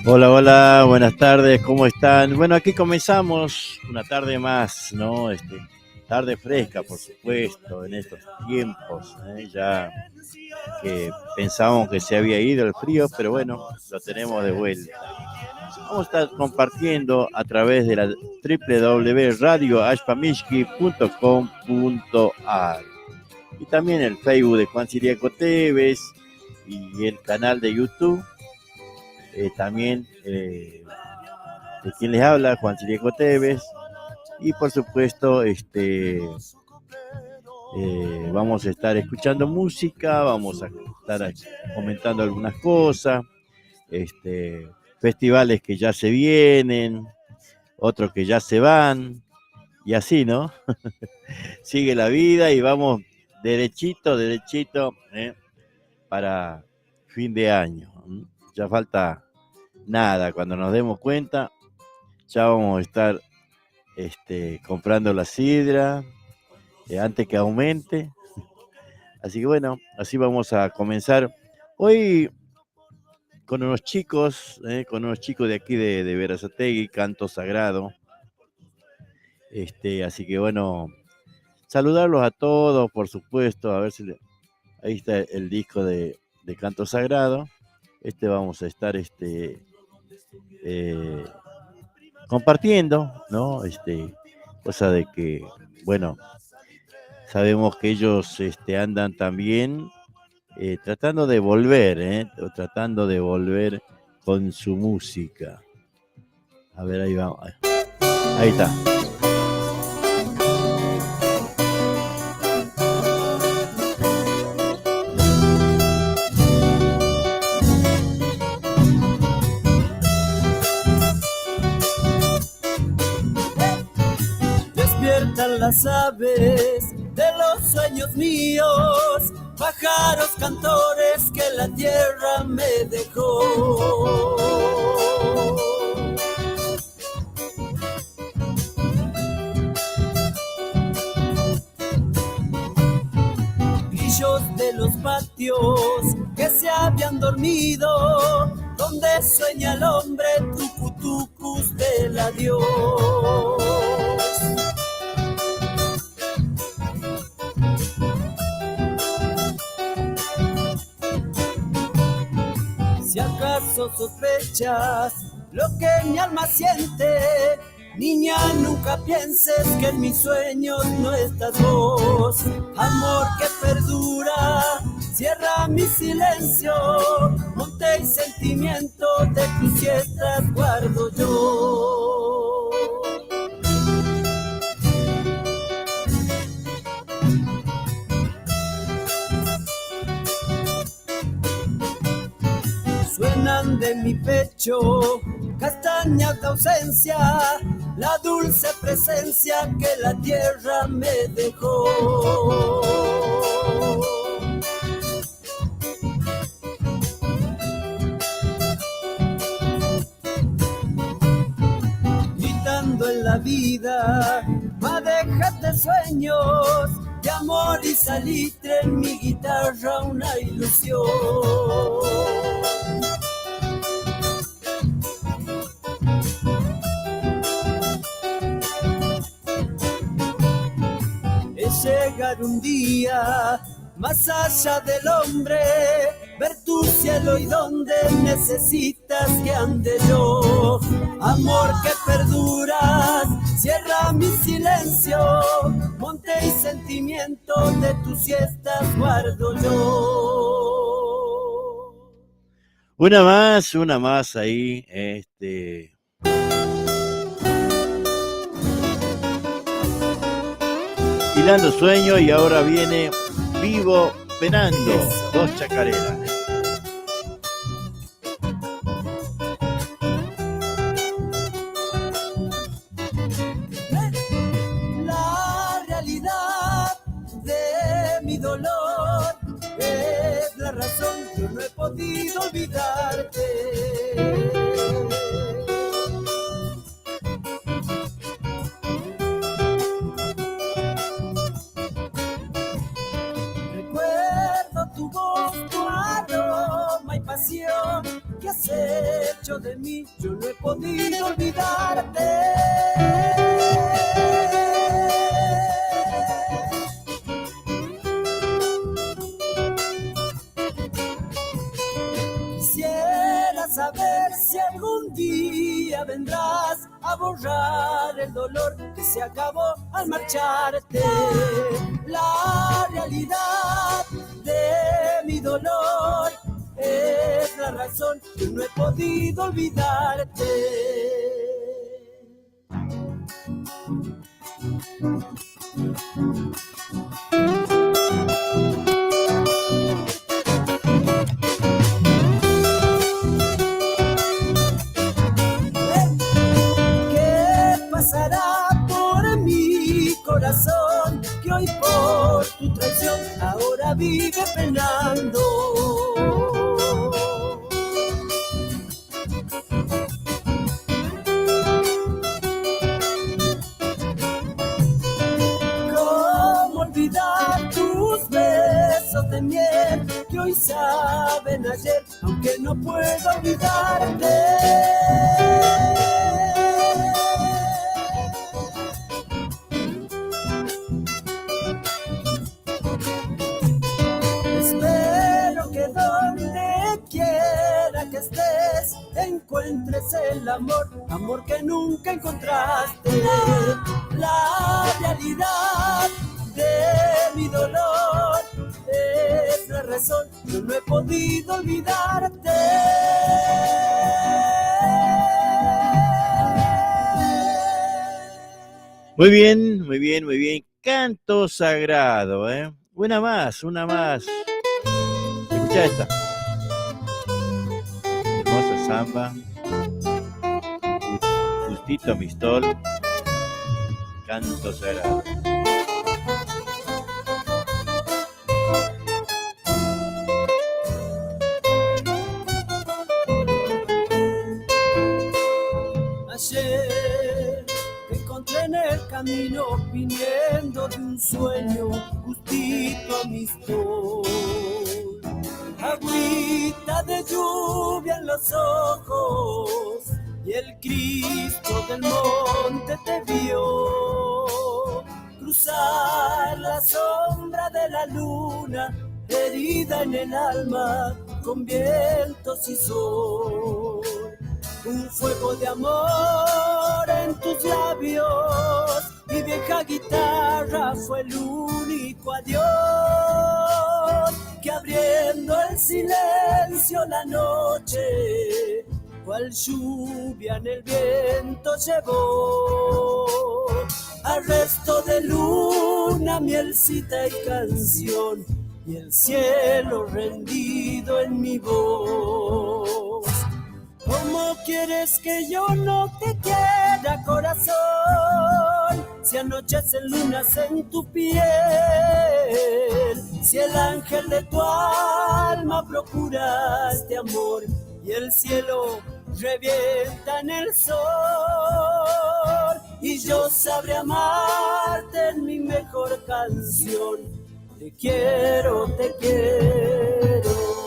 Hola, hola, buenas tardes, ¿cómo están? Bueno, aquí comenzamos una tarde más, ¿no? Tarde fresca, por supuesto, en estos tiempos, ya que pensábamos que se había ido el frío, pero bueno, lo tenemos de vuelta. Vamos a estar compartiendo a través de la www.radioashpamishki.com.ar y también el Facebook de Juan Siriaco Teves y el canal de YouTube. También de quien les habla, Juan Siriaco Teves, y por supuesto vamos a estar escuchando música, vamos a estar comentando algunas cosas, festivales que ya se vienen, otros que ya se van, y así, ¿no? Sigue la vida y vamos derechito, para fin de año. Ya falta nada, cuando nos demos cuenta, ya vamos a estar comprando la sidra antes que aumente. Así que bueno, así vamos a comenzar hoy con unos chicos de aquí de Berazategui, Canto Sagrado. Así que bueno, saludarlos a todos, por supuesto, a ver si ahí está el disco de Canto Sagrado. Vamos a estar compartiendo, ¿no? Cosa de que, bueno, sabemos que ellos andan también tratando de volver con su música. A ver, ahí vamos. Ahí está. Despiertan las aves de los sueños míos, pájaros cantores que la tierra me dejó. Grillos de los patios que se habían dormido, donde sueña el hombre, tucutucus del adiós. Si acaso sospechas lo que mi alma siente, niña, nunca pienses que en mis sueños no estás vos. Amor que perdura, cierra mi silencio, monte y sentimiento de tus siestas guardo yo. Suenan de mi pecho castañas de ausencia, la dulce presencia que la tierra me dejó. Gritando en la vida, madejas de sueños, de amor y salitre en mi guitarra una ilusión. Es llegar un día más allá del hombre, ver tu cielo y donde necesitas que ande yo. Amor que perduras, cierra mi silencio, monte y sentimiento de tus siestas guardo yo. Una más ahí, Hilando Sueño, y ahora viene Vivo Penando, dos chacareras. La realidad de mi dolor es la razón que no he podido olvidarte. Recuerdo tu voz, tu aroma y pasión. ¿Qué has hecho de mí? Yo no he podido olvidarte. Quisiera saber si algún día vendrás a borrar el dolor que se acabó al marcharte. La realidad de mi dolor es la razón que no he podido olvidarte. Corazón que hoy por tu traición ahora vive penando. ¿Cómo olvidar tus besos de miel que hoy saben ayer, aunque no puedo olvidarte? Que estés, encuentres el amor que nunca encontraste. La realidad de mi dolor es la razón, yo no he podido olvidarte. Muy bien, muy bien, muy bien. Canto sagrado, ¿eh? Una más. Escucha esta. Samba, Justito Mistol, Canto Sagrado. Ayer te encontré en el camino viniendo de un sueño, Justito Mistol. Agüita de lluvia en los ojos y el Cristo del monte te vio cruzar la sombra de la luna, herida en el alma con vientos y sol. Un fuego de amor en tus labios, mi vieja guitarra fue el único adiós que abriendo el silencio la noche, cual lluvia en el viento llevó. Arresto de luna, mielcita y canción, y el cielo rendido en mi voz. ¿Cómo quieres que yo no te quiera, corazón? Si anochecen lunas en tu piel, si el ángel de tu alma procura este amor y el cielo revienta en el sol, y yo sabré amarte en mi mejor canción. Te quiero, te quiero.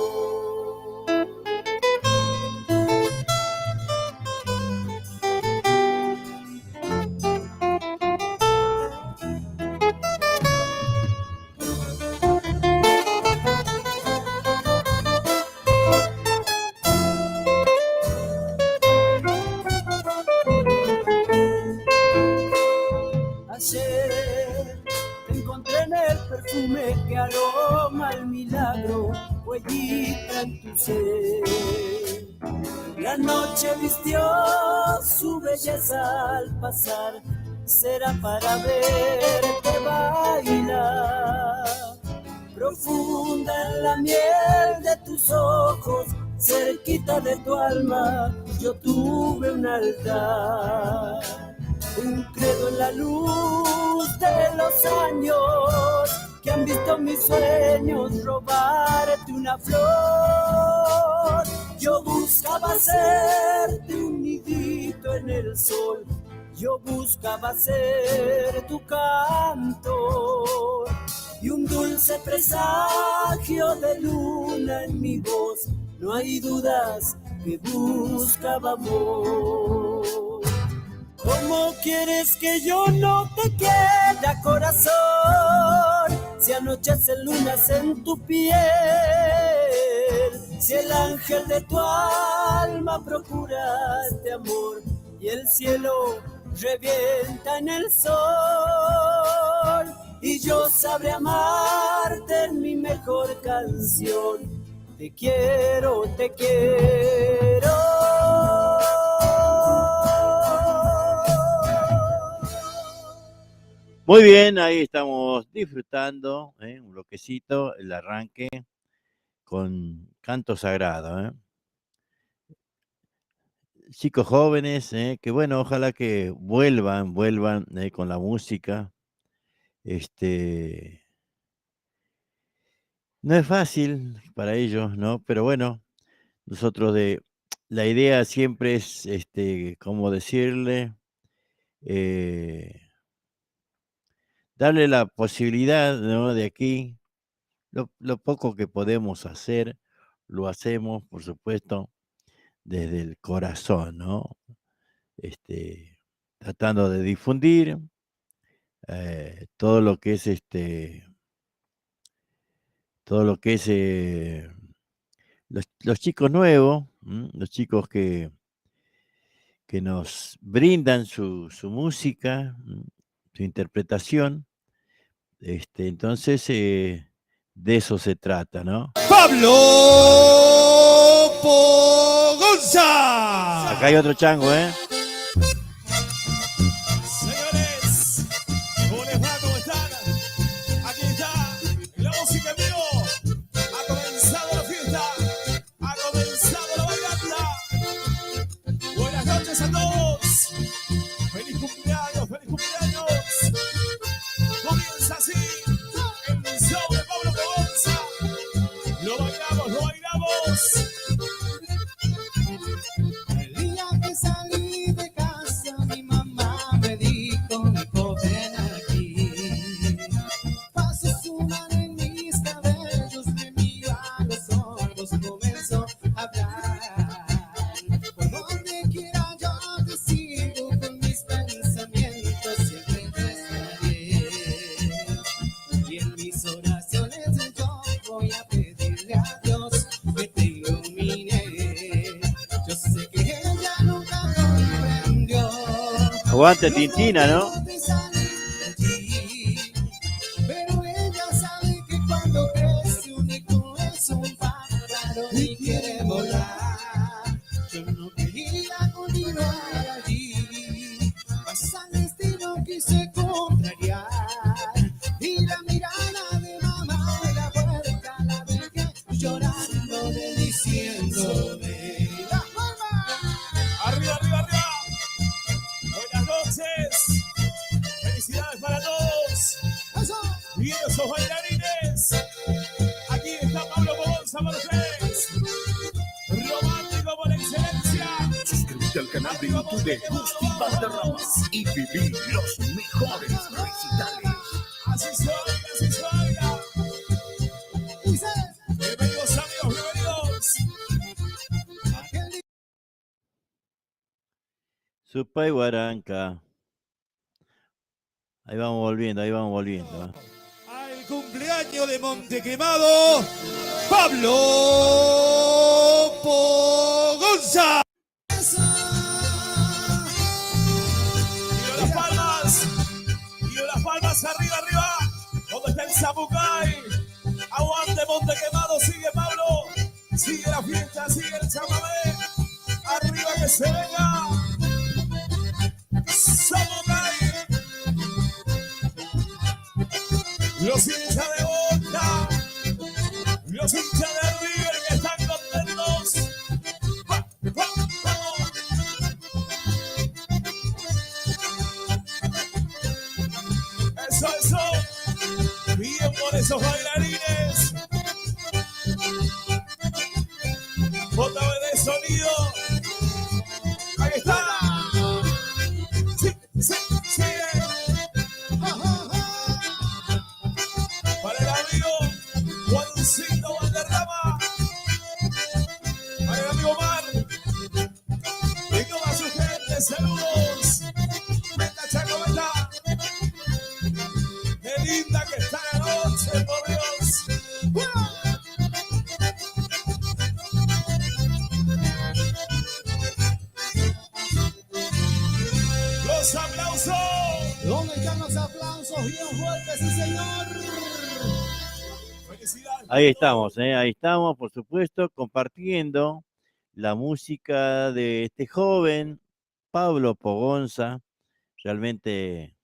Ayer te encontré en el perfume que aroma el milagro, huellita en tu ser. La noche vistió su belleza al pasar, será para verte bailar. Profunda en la miel de tus ojos, cerquita de tu alma, yo tuve un altar. Un credo en la luz de los años que han visto mis sueños robarte una flor. Yo buscaba hacerte un nidito en el sol, yo buscaba ser tu canto. y un dulce presagio de luna en mi voz. No hay dudas que buscaba amor. ¿Cómo quieres que yo no te quiera, corazón? Si anochecen lunas en tu piel, si el ángel de tu alma procura este amor y el cielo revienta en el sol, y yo sabré amarte en mi mejor canción. Te quiero, te quiero. Muy bien, ahí estamos disfrutando un bloquecito, el arranque con Canto Sagrado. Chicos jóvenes, que bueno, ojalá que vuelvan con la música. No es fácil para ellos, ¿no? Pero bueno, nosotros la idea siempre es, ¿cómo decirle? Darle la posibilidad, ¿no? De aquí, lo poco que podemos hacer, lo hacemos, por supuesto, desde el corazón, ¿no? Tratando de difundir todo lo que es los chicos nuevos, los chicos que nos brindan su música, su interpretación. Entonces, de eso se trata, ¿no? Pablo Pogonza. Acá hay otro chango, ¿eh? Señores, ¿cómo les va? ¿Cómo están? Aquí está la música en vivo. Ha comenzado la fiesta. Ha comenzado la bailanta. Buenas noches a todos. Feliz cumpleaños, feliz cumpleaños. Comienza así el show de Pablo Pogonza. Lo bailamos, lo bailamos. El día que salí de casa, mi mamá me dijo, hijo, ven aquí. Pasó su mano en mis cabellos, me miró a los ojos, comenzó a hablar. Por donde quiera yo te sigo, con mis pensamientos siempre te estaré. Y en mis oraciones yo voy a pedirle a Dios que te ilumine. Yo sé que ella nunca comprendió. Aguante Tintina, ¿no? Pero ella sabe que cuando crece un hijo es un pájaro y quiere volar. Yo no quería continuar allí, mas al destino quise contrariar. Y la mirada de mamá en la puerta la dejé llorando, diciéndome la forma. Arriba, arriba, arriba. Buenas noches. Felicidades para todos. Eso. Y esos bailarines. Aquí está Pablo Pogonza para ustedes. Romántico por excelencia. Suscríbete al canal de YouTube de Gusti Valderrama y viví los mejores recitales. Así soy, así soy. Bienvenidos amigos, bienvenidos. Supa y Guaranca. Ahí vamos volviendo, ¿eh? Al cumpleaños de Montequemado, Pablo Pogonza. Y las palmas arriba, arriba. ¿Dónde está el Zapucay? Aguante Montequemado, sigue Pablo. Sigue la fiesta, sigue el chamamé. Arriba que se venga. Zapucay. Los hinchas de Boca, los hinchas de River que están contentos. Eso, eso. Bien por esos bailarines. JBD Sonido. Ahí está. Sí, sí, sí. Para Todos bien fuertes, sí señor. Felicidades. Ahí estamos, por supuesto, compartiendo la música de este joven, Pablo Pogonza, realmente,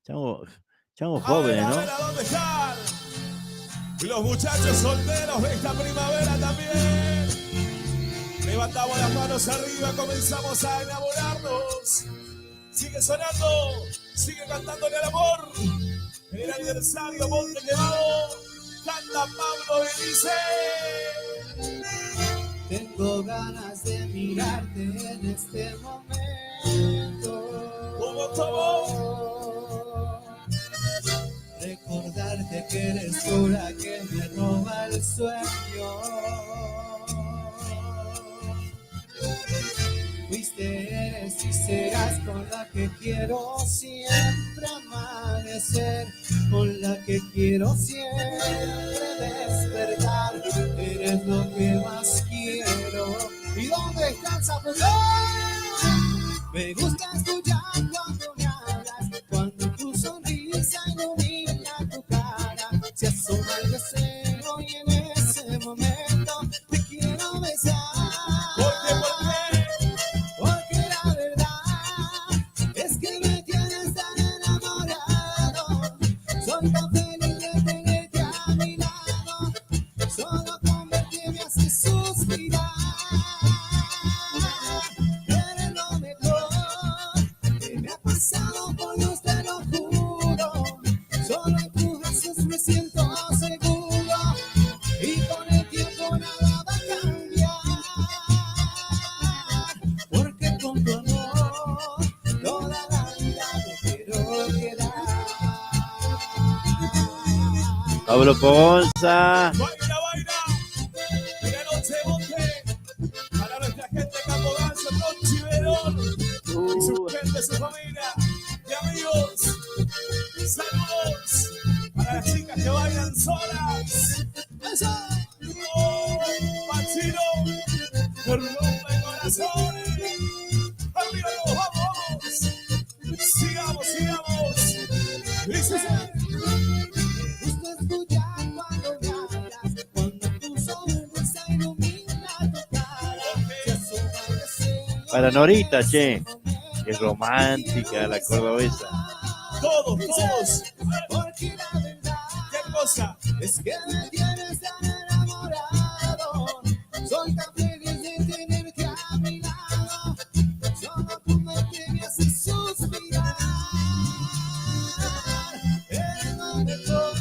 chamo jóvenes, A ¿no? ver, ¿a dónde están? Y los muchachos solteros de esta primavera también. Levantamos las manos arriba, comenzamos a enamorarnos. Sigue sonando, sigue cantándole al amor. En el aniversario Monte Quemado, canta Pablo y dice: Tengo ganas de mirarte en este momento. ¿Cómo? Recordarte que eres tú la que me roba el sueño. Fuiste, eres y serás con la que quiero siempre amanecer, con la que quiero siempre despertar. Eres lo que más quiero. ¿Y dónde está el Zapotón? Me gusta escuchar cuando me hablas, cuando tu sonrisa ilumina tu cara. Se asoma el deseo y en ese momento te quiero besar. ¿Por qué? Porque la verdad es que me tienes tan enamorado. Soy tan feliz de tenerte a mi lado. Solo con verte me hace suspirar. Eres lo mejor que me ha pasado, por Dios te lo juro. Solo en tus besos me siento seguro. Y con el tiempo nada va a cambiar. Porque con tu amor toda la vida me quiero quedar. Pablo Pogonza. Baila, baila. La noche monte. Para nuestra gente Campo Ganso, Conchi Verón. Y su gente, su familia y amigos. Saludos para las chicas que bailan solas. Oh, Pachino, por rompe corazones. Arriba los vamos. Sigamos. Dice: Me gusta escuchar cuando me hablas, cuando tu sonrisa ilumina tu cara. Se asoma el deseo Para Norita, che, es romántica la cordobesa. todos. porque la verdad ¿Qué cosa? es que me tienes tan enamorado. Soy tan feliz de tenerte a mi lado. Solo con verte me hace suspirar. Eres lo mejor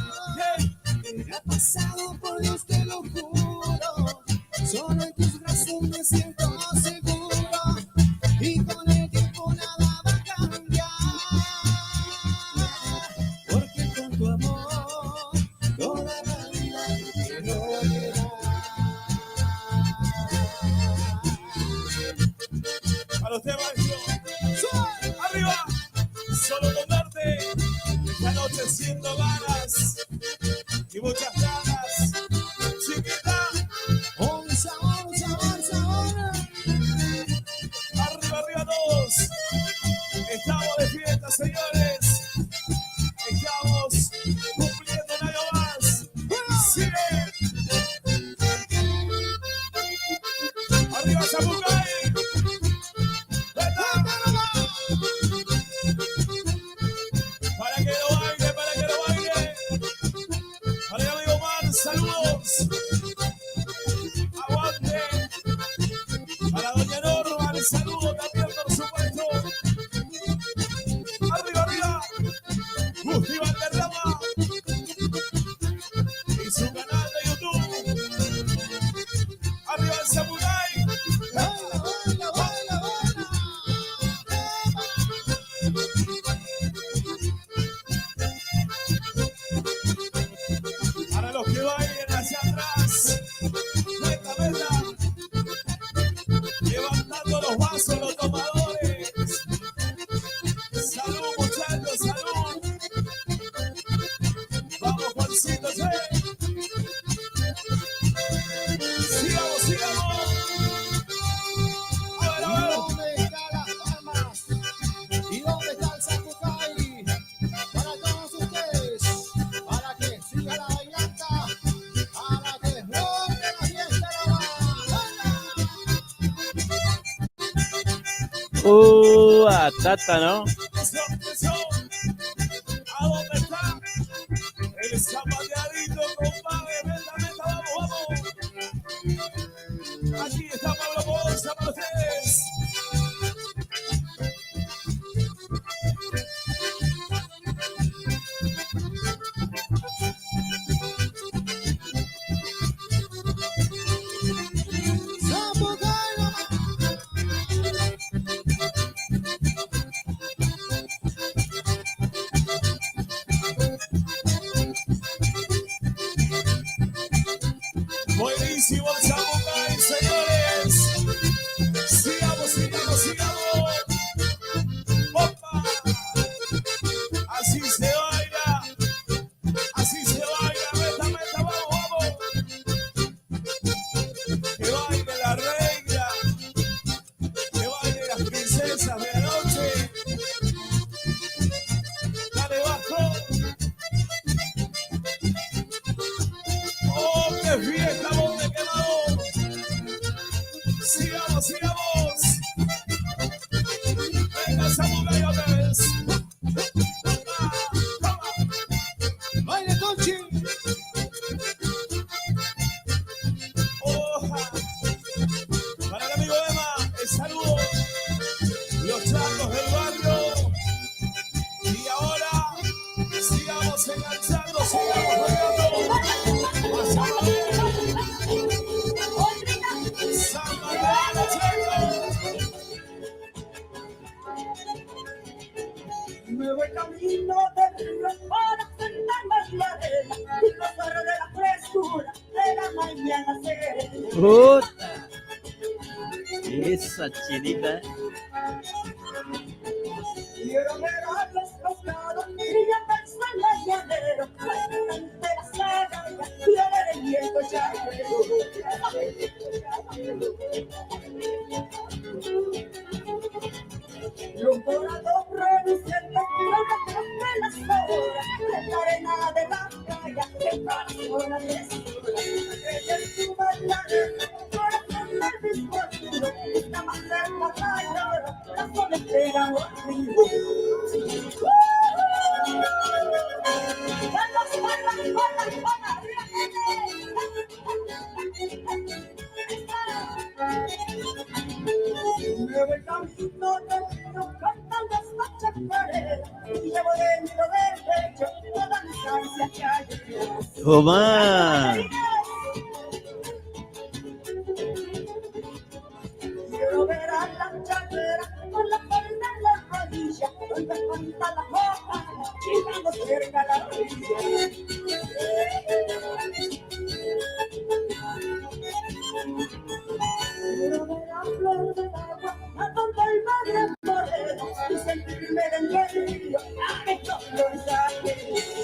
que me ha pasado, por Dios te lo juro. Solo en tus brazos me siento seguro. Y con el tiempo nada va a cambiar. Porque con tu amor toda la vida me quiero quedar. Para usted, maestro. Arriba. Solo con darte. Esta noche siento ganas. Y muchas ganas. Chiquita. Sabor. Arriba todos. Estamos de fiesta, señores. Estamos cumpliendo un año más. Sigue. Arriba Zapucay. Para que lo baile. Para el amigo Mar, saludos. Aguante. Para doña Norma, el saludo también, por supuesto. Arriba. Gusti Valderrama. Y su canal de YouTube. Arriba el Samurai. Tata, ¿no? ¿A dónde está? El zapateadito, compadre. Venta, vamos. Aquí está Pablo Bolsa para ustedes. Buenísimo el Samucay, señores. Sigamos. ¡Opa! Así se baila. Meta, vamos. Que baile la reina. Que baile las princesas de la noche. Dale bajo. ¡Oh, qué fiesta, monte quemado! Sigamos. Venga, Samucay otra vez. Baile, Conchi. Oja. Para el amigo Emma, el saludo. Los chacos del barrio. Y ahora, sigamos enganchando, sigamos bailando. Me voy camino del río para sentarme en la arena y gozar de la frescura de la mañana serena. Puta. Esa chinita. Quiero ver a los pescados brillando en la llanero, ante las agallas y el viento los dorados relucientes, los de las horas, en la arena de la playa, en la zona de sola, en tu bailarina, corazón del mismo mundo, está más cerca la llora, la zona entera no arriba. Me voy camino del río cantando esta chacarera y llevo dentro del pecho toda mi ansia que hay. Toma. Quiero ver a la chacarera con la palma en la rodilla, donde canta la boca, llegando cerca a la orilla. Quiero ver a flor del agua, a donde el mar es moreno, y sentirme dentro del río, a estos flores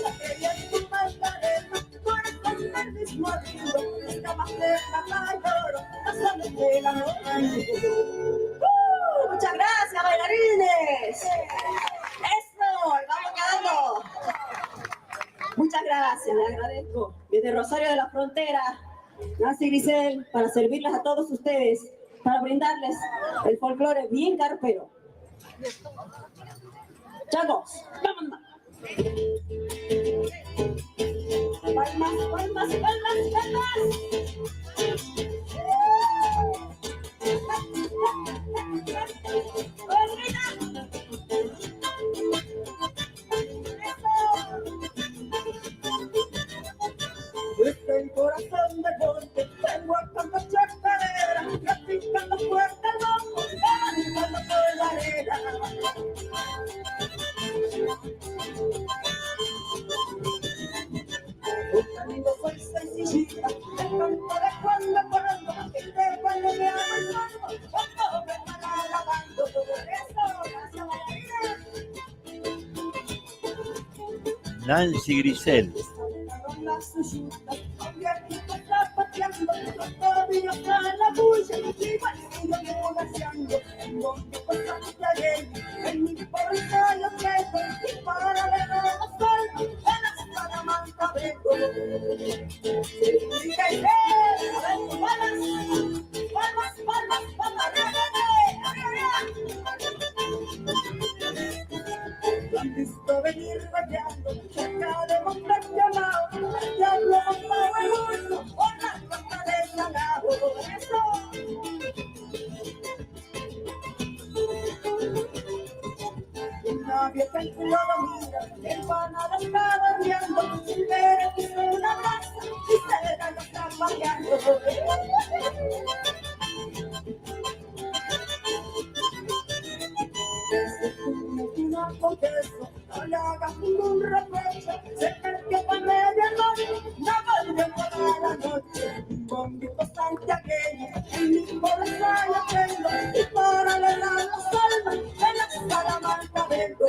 aquella es tu Magdalena, corazón del mismo río, está más cerca la lloro, la sangre de la noche. Muchas gracias, bailarines. Eso, vamos quedando. Muchas gracias, le agradezco. Desde Rosario de la Frontera, Nancy Grisel, para servirles a todos ustedes, para brindarles el folclore bien carpero. Chicos, vámonos. Palmas. Desde el corazón del monte tengo a cantar chacarera, practicando fuerte el bombo, cantando por la arena. Buscando soy sencillita, te canto de cuando en cuando, y de cuando me hago el mambo, cuando me van alabando, todo eso, gracias bailarina. Nancy Grisel. tranquilo lo mira, el pana lo está durmiendo, pero quiere un abrazo y se lo está pateando. No confieso, no le hagas ningún reproche, se perdió para medianoche, no volvió toda la noche. Bombito santiagueño, el mismo desmayo tengo, y para alegrar los almas, en la Salamanca vengo.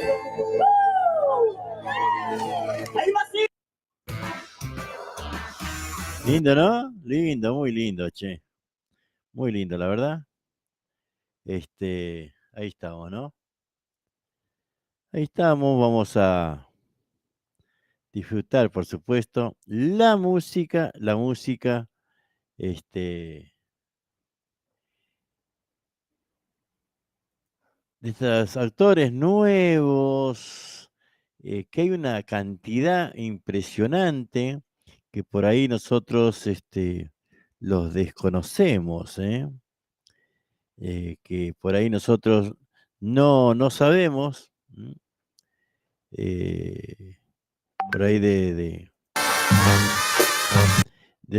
¡Ahí va así! Lindo, ¿no? Lindo, muy lindo, che. Muy lindo, la verdad. Ahí estamos, ¿no? Ahí estamos, vamos a disfrutar, por supuesto, la música, de estos autores nuevos, que hay una cantidad impresionante que por ahí nosotros, los desconocemos, que por ahí nosotros no sabemos, por ahí de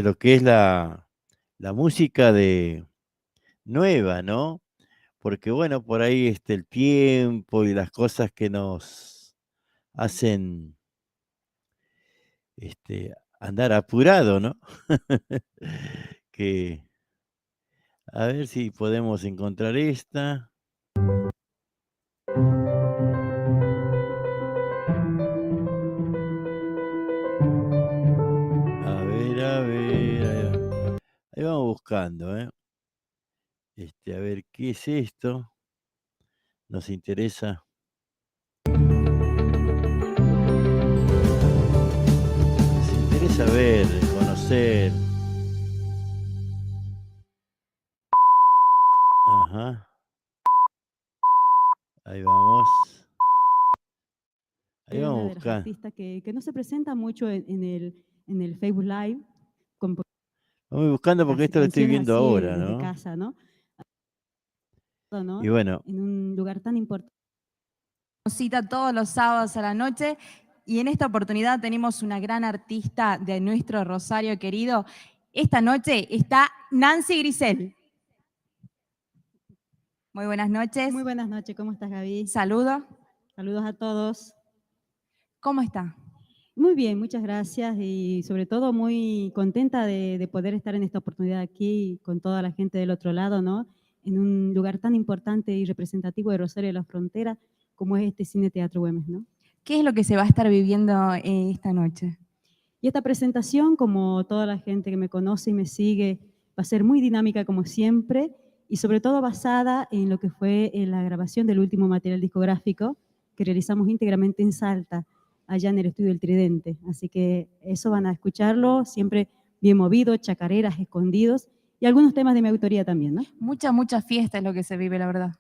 lo que es la música de nueva, ¿no? Porque bueno, por ahí el tiempo y las cosas que nos hacen andar apurado, ¿no? Que a ver si podemos encontrar esta. A ver. Ahí vamos buscando, ¿eh? A ver, ¿qué es esto? Nos interesa. Nos interesa ver, conocer. Ajá. Ahí vamos. Ahí Es vamos una a de las buscar. artistas que no se presenta mucho en el Facebook Live, con Vamos buscando porque esto lo estoy canciones viendo así ahora, desde ¿no? casa, ¿no? Y bueno, En un lugar tan importante. Cita todos los sábados a la noche y en esta oportunidad tenemos una gran artista de nuestro Rosario querido. Esta noche está Nancy Grisel. Muy buenas noches. Muy buenas noches, ¿cómo estás, Gaby? Saludo. Saludos a todos. ¿Cómo está? Muy bien, muchas gracias y sobre todo muy contenta de poder estar en esta oportunidad aquí con toda la gente del otro lado, ¿no? En un lugar tan importante y representativo de Rosario de la Frontera como es este Cine Teatro Güemes, ¿no? ¿Qué es lo que se va a estar viviendo esta noche? Y esta presentación, como toda la gente que me conoce y me sigue, va a ser muy dinámica como siempre y sobre todo basada en lo que fue la grabación del último material discográfico que realizamos íntegramente en Salta, allá en el estudio del Tridente. Así que eso van a escucharlo, siempre bien movido, chacareras, escondidos y algunos temas de mi autoría también, ¿no? Mucha fiesta es lo que se vive, la verdad.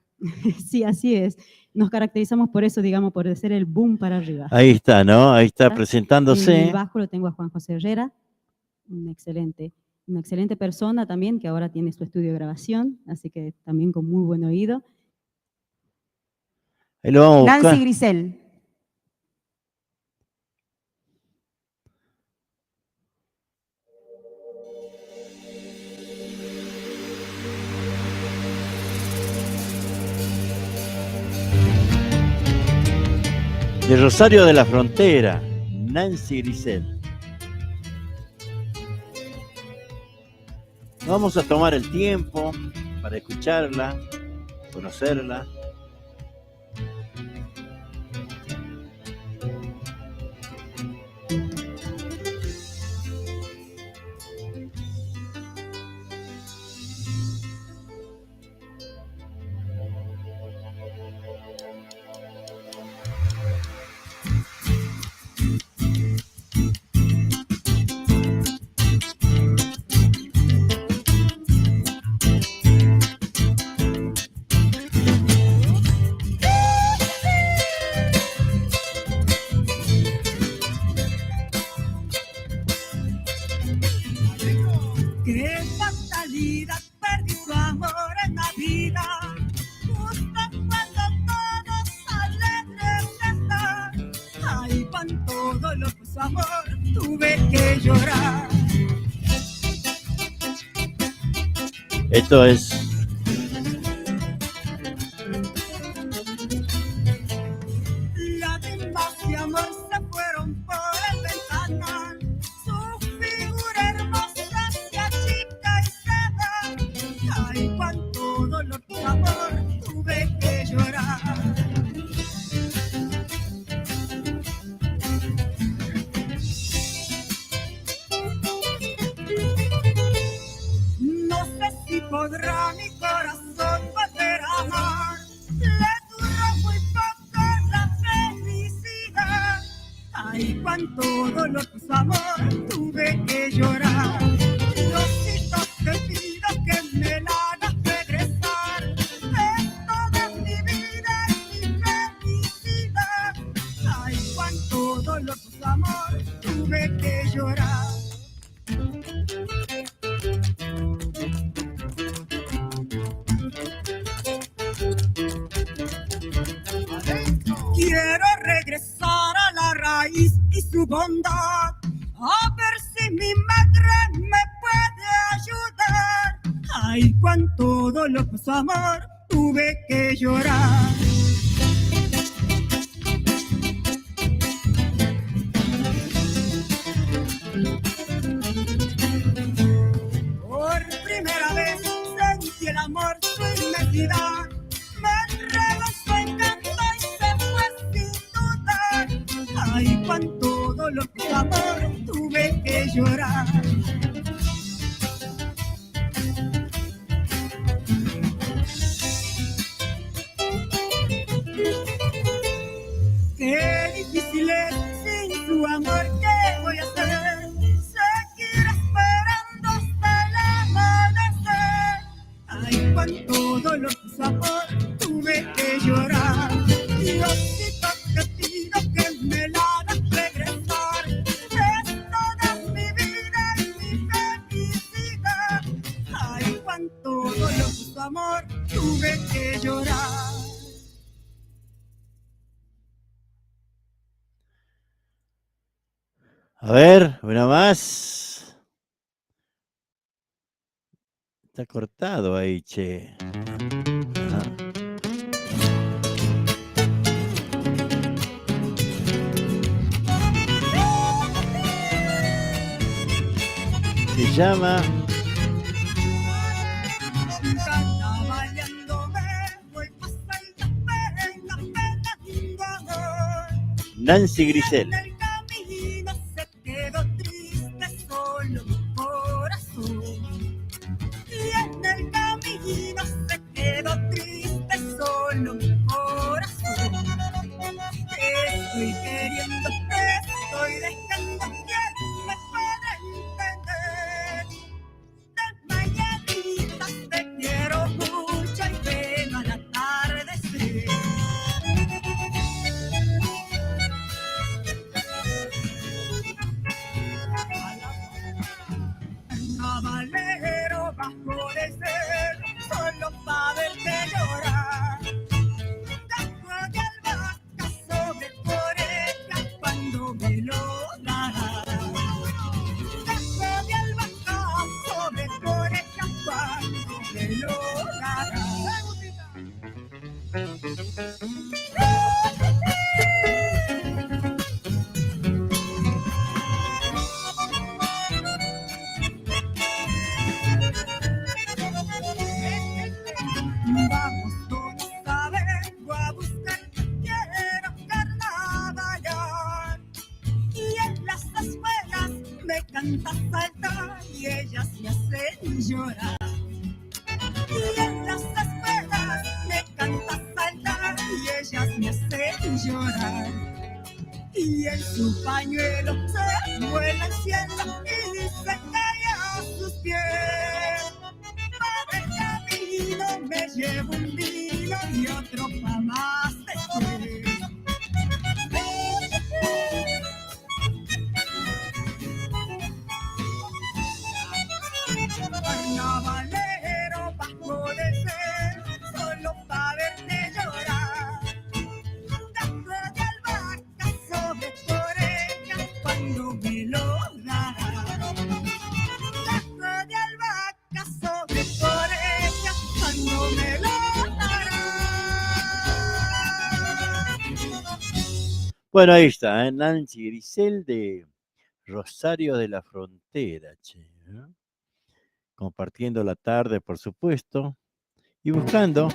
Sí, así es. Nos caracterizamos por eso, digamos, por ser el boom para arriba. ahí está, ¿no? Ahí está En presentándose. el bajo lo tengo a Juan José Herrera, una excelente persona también, que ahora tiene su estudio de grabación, así que también con muy buen oído. Ahí lo vamos a buscar. Nancy Grisel. De Rosario de la Frontera, Nancy Grisel. Vamos a tomar el tiempo para escucharla, conocerla. Qué fatalidad, perdí tu amor en la vida, justo cuando todos alegres están. amor tuve que llorar. Esto es lágrimas de amor se fueron por el ventanal. Su figura hermosa se achica y se va. Ay, cuánto dolor por amor tuve que llorar. No sé si podrá mi corazón volver a amar. Le duró muy poco la felicidad. Ay, cuánto dolor por su amor tuve que llorar. Diosito, te pido que me la hagas regresar. Es toda mi vida y mi felicidad. Ay, cuánto dolor por su amor tuve que llorar. Quiero regresar a la raíz y su bondad, a ver si mi madre me puede ayudar. Ay, cuánto dolor por su amor tuve que llorar. Por primera vez sentí el amor, su inmensidad. Me entregó su encanto y se fue sin dudar. Ay, cuánto dolor por su amor tuve que llorar. Qué difícil es sin su amor, ¿qué voy a hacer? Seguir esperando hasta el amanecer. Ay, cuánto dolor por su amor tuve que llorar. Diosito, te pido que me la hagas regresar. Es toda mi vida y mi felicidad. Ay, cuánto dolor por su amor tuve que llorar. A ver, una más. Está cortado ahí, che. Ajá. Se llama Nancy Grisel. En el camino se quedó triste solo mi corazón. Y en el camino se quedó triste solo mi corazón. Estoy queriendo, estoy dejando, ¿quién me puede entender? De mañanitas te quiero mucho y ven al atardecer. Cabalero bajo de ser, solo pa' verte llorar. Dejo de albahaca sobre tu oreja cuando me lo darás. Dejo de albahaca sobre tu oreja cuando me lo darás. Vamos todos a vengo a buscar, quiero carnavalear. Y en las escuelas me canta saltar y ellas me hacen llorar. Y en las escuelas me canta saltar y ellas me hacen llorar. Y en su pañuelo se vuela el cielo y se cae a sus pies. Para el camino me llevo un vino y otro pa' más después. Carnavalero bajo de ser, solo pa' verte llorar. Dejo de albahaca sobre tu oreja cuando Bueno, ahí está, Nancy Grisel de Rosario de la Frontera, che, ¿no? Compartiendo la tarde, por supuesto, y buscando.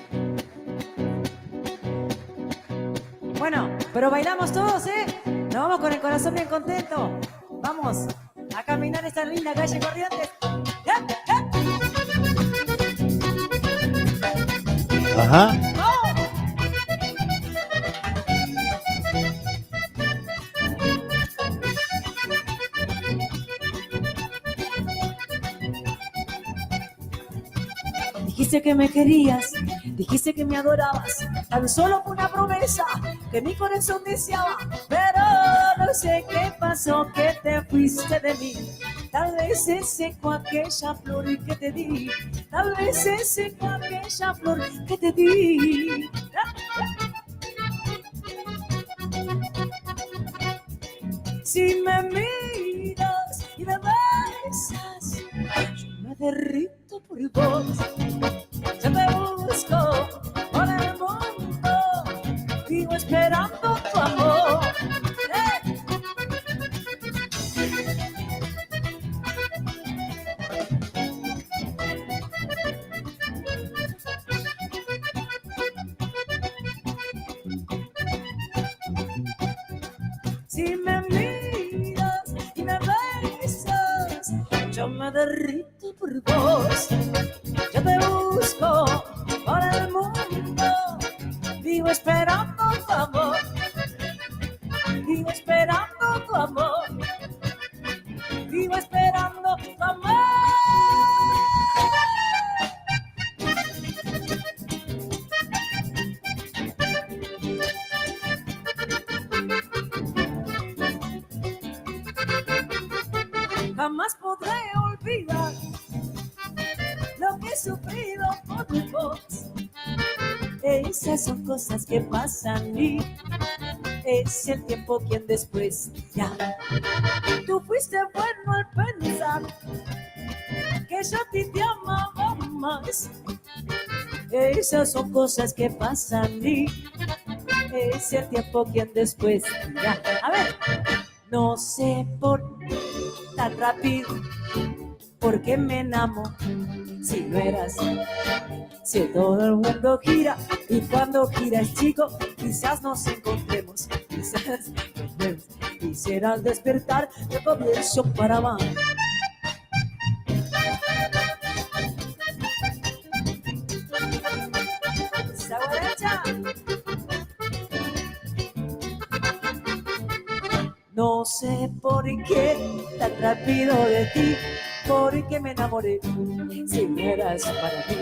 Bueno, pero bailamos todos, ¿eh? Nos vamos con el corazón bien contento. Vamos a caminar esta linda calle Corrientes. ¡Eh! Ajá. Dijiste que me querías, dijiste que me adorabas, tan solo fue una promesa que mi corazón deseaba, pero no sé qué pasó, que te fuiste de mí. Tal vez se secó aquella flor que te di, tal vez se secó aquella flor que te di. Si me miras y me besas, yo me derrito por vos. Yo te busco por el mundo, vivo esperando tu amor. Si me miras y me besas, yo me derrito por vos. Yo te busco por el mundo, vivo esperando tu amor, vivo esperando tu amor, vivo esperando tu amor. Jamás podré olvidar lo que he sufrido por tu voz. Esas son cosas que pasan y es el tiempo quien después ya. Tú fuiste bueno al pensar que yo a ti te amaba más. Esas son cosas que pasan y es el tiempo quien después ya. A ver, no sé por tan rápido, porque me enamoro. Si no eras, si todo el mundo gira y cuando giras, chico, quizás nos encontremos, quizás nos vemos. Quisiera al despertar de comienzo para amar. Saguaracha. No sé por qué tan rápido de ti, porque me enamoré. Si no eras para mí,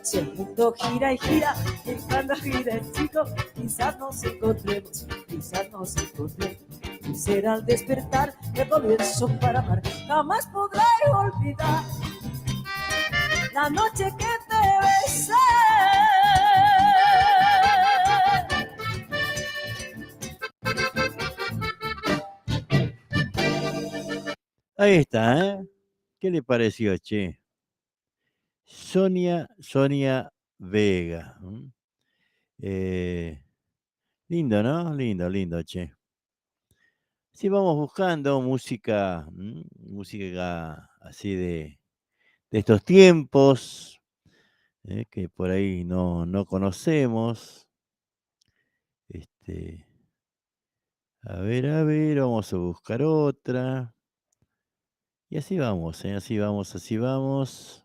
si el mundo gira y gira, y cuando gira el chico, quizás nos encontremos, quizás nos encontremos. Quisiera al despertar de comienzo para amar. Jamás podré olvidar la noche que te besé. Ahí está, ¿eh? ¿Qué le pareció, che? Sonia Vega. Lindo, ¿no? Lindo, che. Sí, vamos buscando música, música así de estos tiempos, que por ahí no conocemos. A ver, vamos a buscar otra. Y así vamos, así vamos.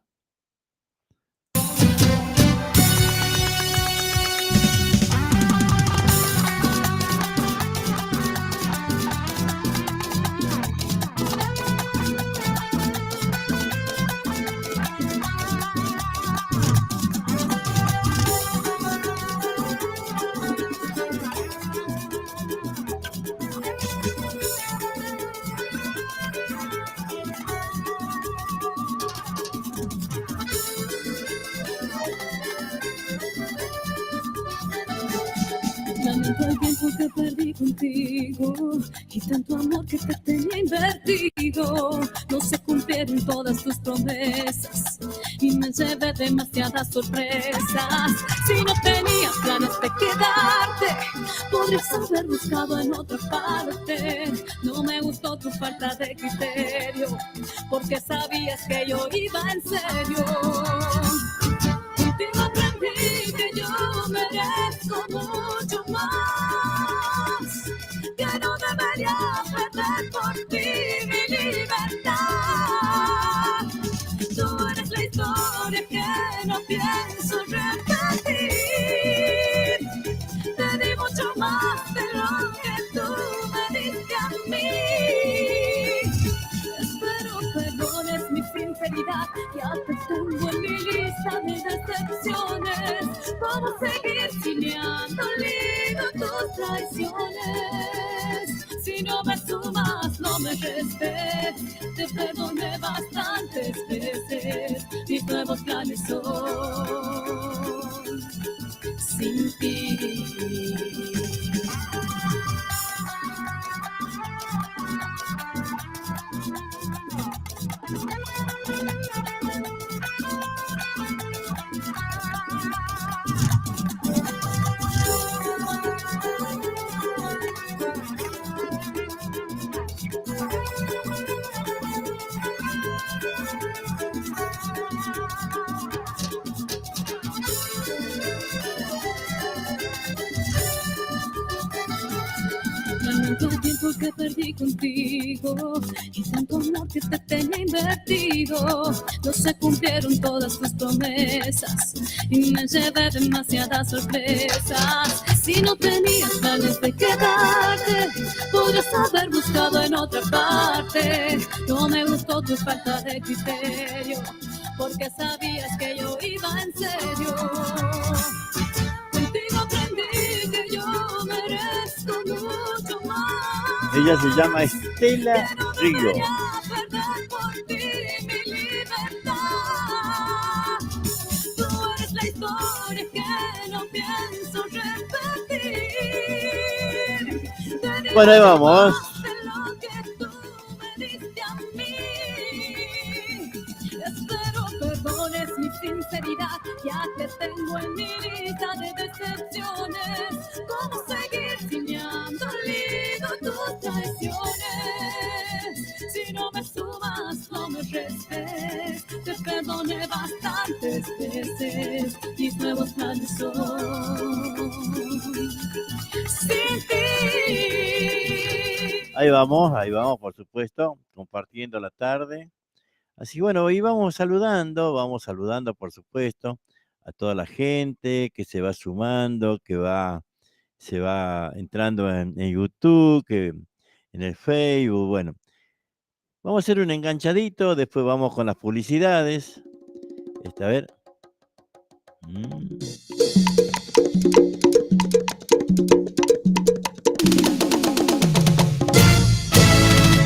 Lamento el tiempo que perdí contigo y tanto amor que te tenía invertido. No se cumplieron todas tus promesas y me llevé demasiadas sorpresas. Si no tenías planes de quedarte, podrías haber buscado en otra parte. No me gustó tu falta de criterio, porque sabías que yo iba en serio. Contigo aprendí que yo merezco mucho más, que no debería perder por ti mi libertad. Tú eres la historia que no pienso repetir. Te di mucho más de lo que tú me diste a mí. Espero perdones mi sinceridad, ya te tengo en mi lista de decepciones. ¿Cómo seguir cineando lindo tus traiciones? Si no me sumas, no me restes. Te perdoné bastantes veces. Mis nuevos planes son sin ti. Lamento el tiempo que perdí contigo y tanto amor que te tenía invertido. No se cumplieron todas tus promesas y me llevé demasiadas sorpresas. Si no tenías planes de quedarte, podrías haber buscado en otra parte. No me gustó tu falta de criterio, porque sabías que yo iba en serio. Contigo aprendí que yo merezco mucho más. Ella se llama Estela Río. Tú eres la historia que no pienso repetir. Bueno, ahí vamos. Espero perdones mi sinceridad, ya que tengo en mi lista de decepciones. ¿Cómo seguir cineando lindo tus traiciones? Si no me sumas, no me restes. Te perdoné bastantes veces. Mis nuevos planes son sin ti. Ahí vamos, por supuesto, compartiendo la tarde. Así bueno, hoy vamos saludando, por supuesto, a toda la gente que se va sumando, se va entrando en YouTube, que en el Facebook. Bueno, vamos a hacer un enganchadito, después vamos con las publicidades. A ver.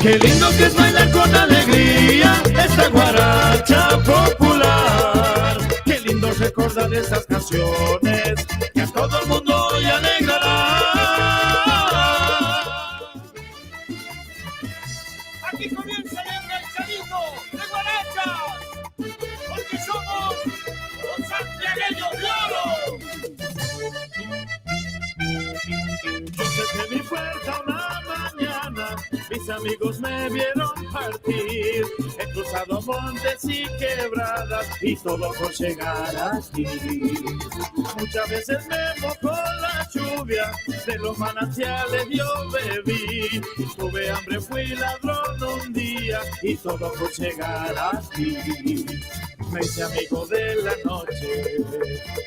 Qué lindo que es bailar con alegría esta guaracha popular. Qué lindo recordar esas canciones que a todo el mundo hoy alegrará. Aquí comienza el enganchadito de guaracha, porque somos los santiagueños de oro. Yo sé que mi puerta una mañana mis amigos me vieron partir, he cruzado montes y quebradas y todo por llegar aquí. Muchas veces me mojó la lluvia, de los manantiales yo bebí. Tuve hambre, fui ladrón un día y todo por llegar aquí. Me hice amigo de la noche,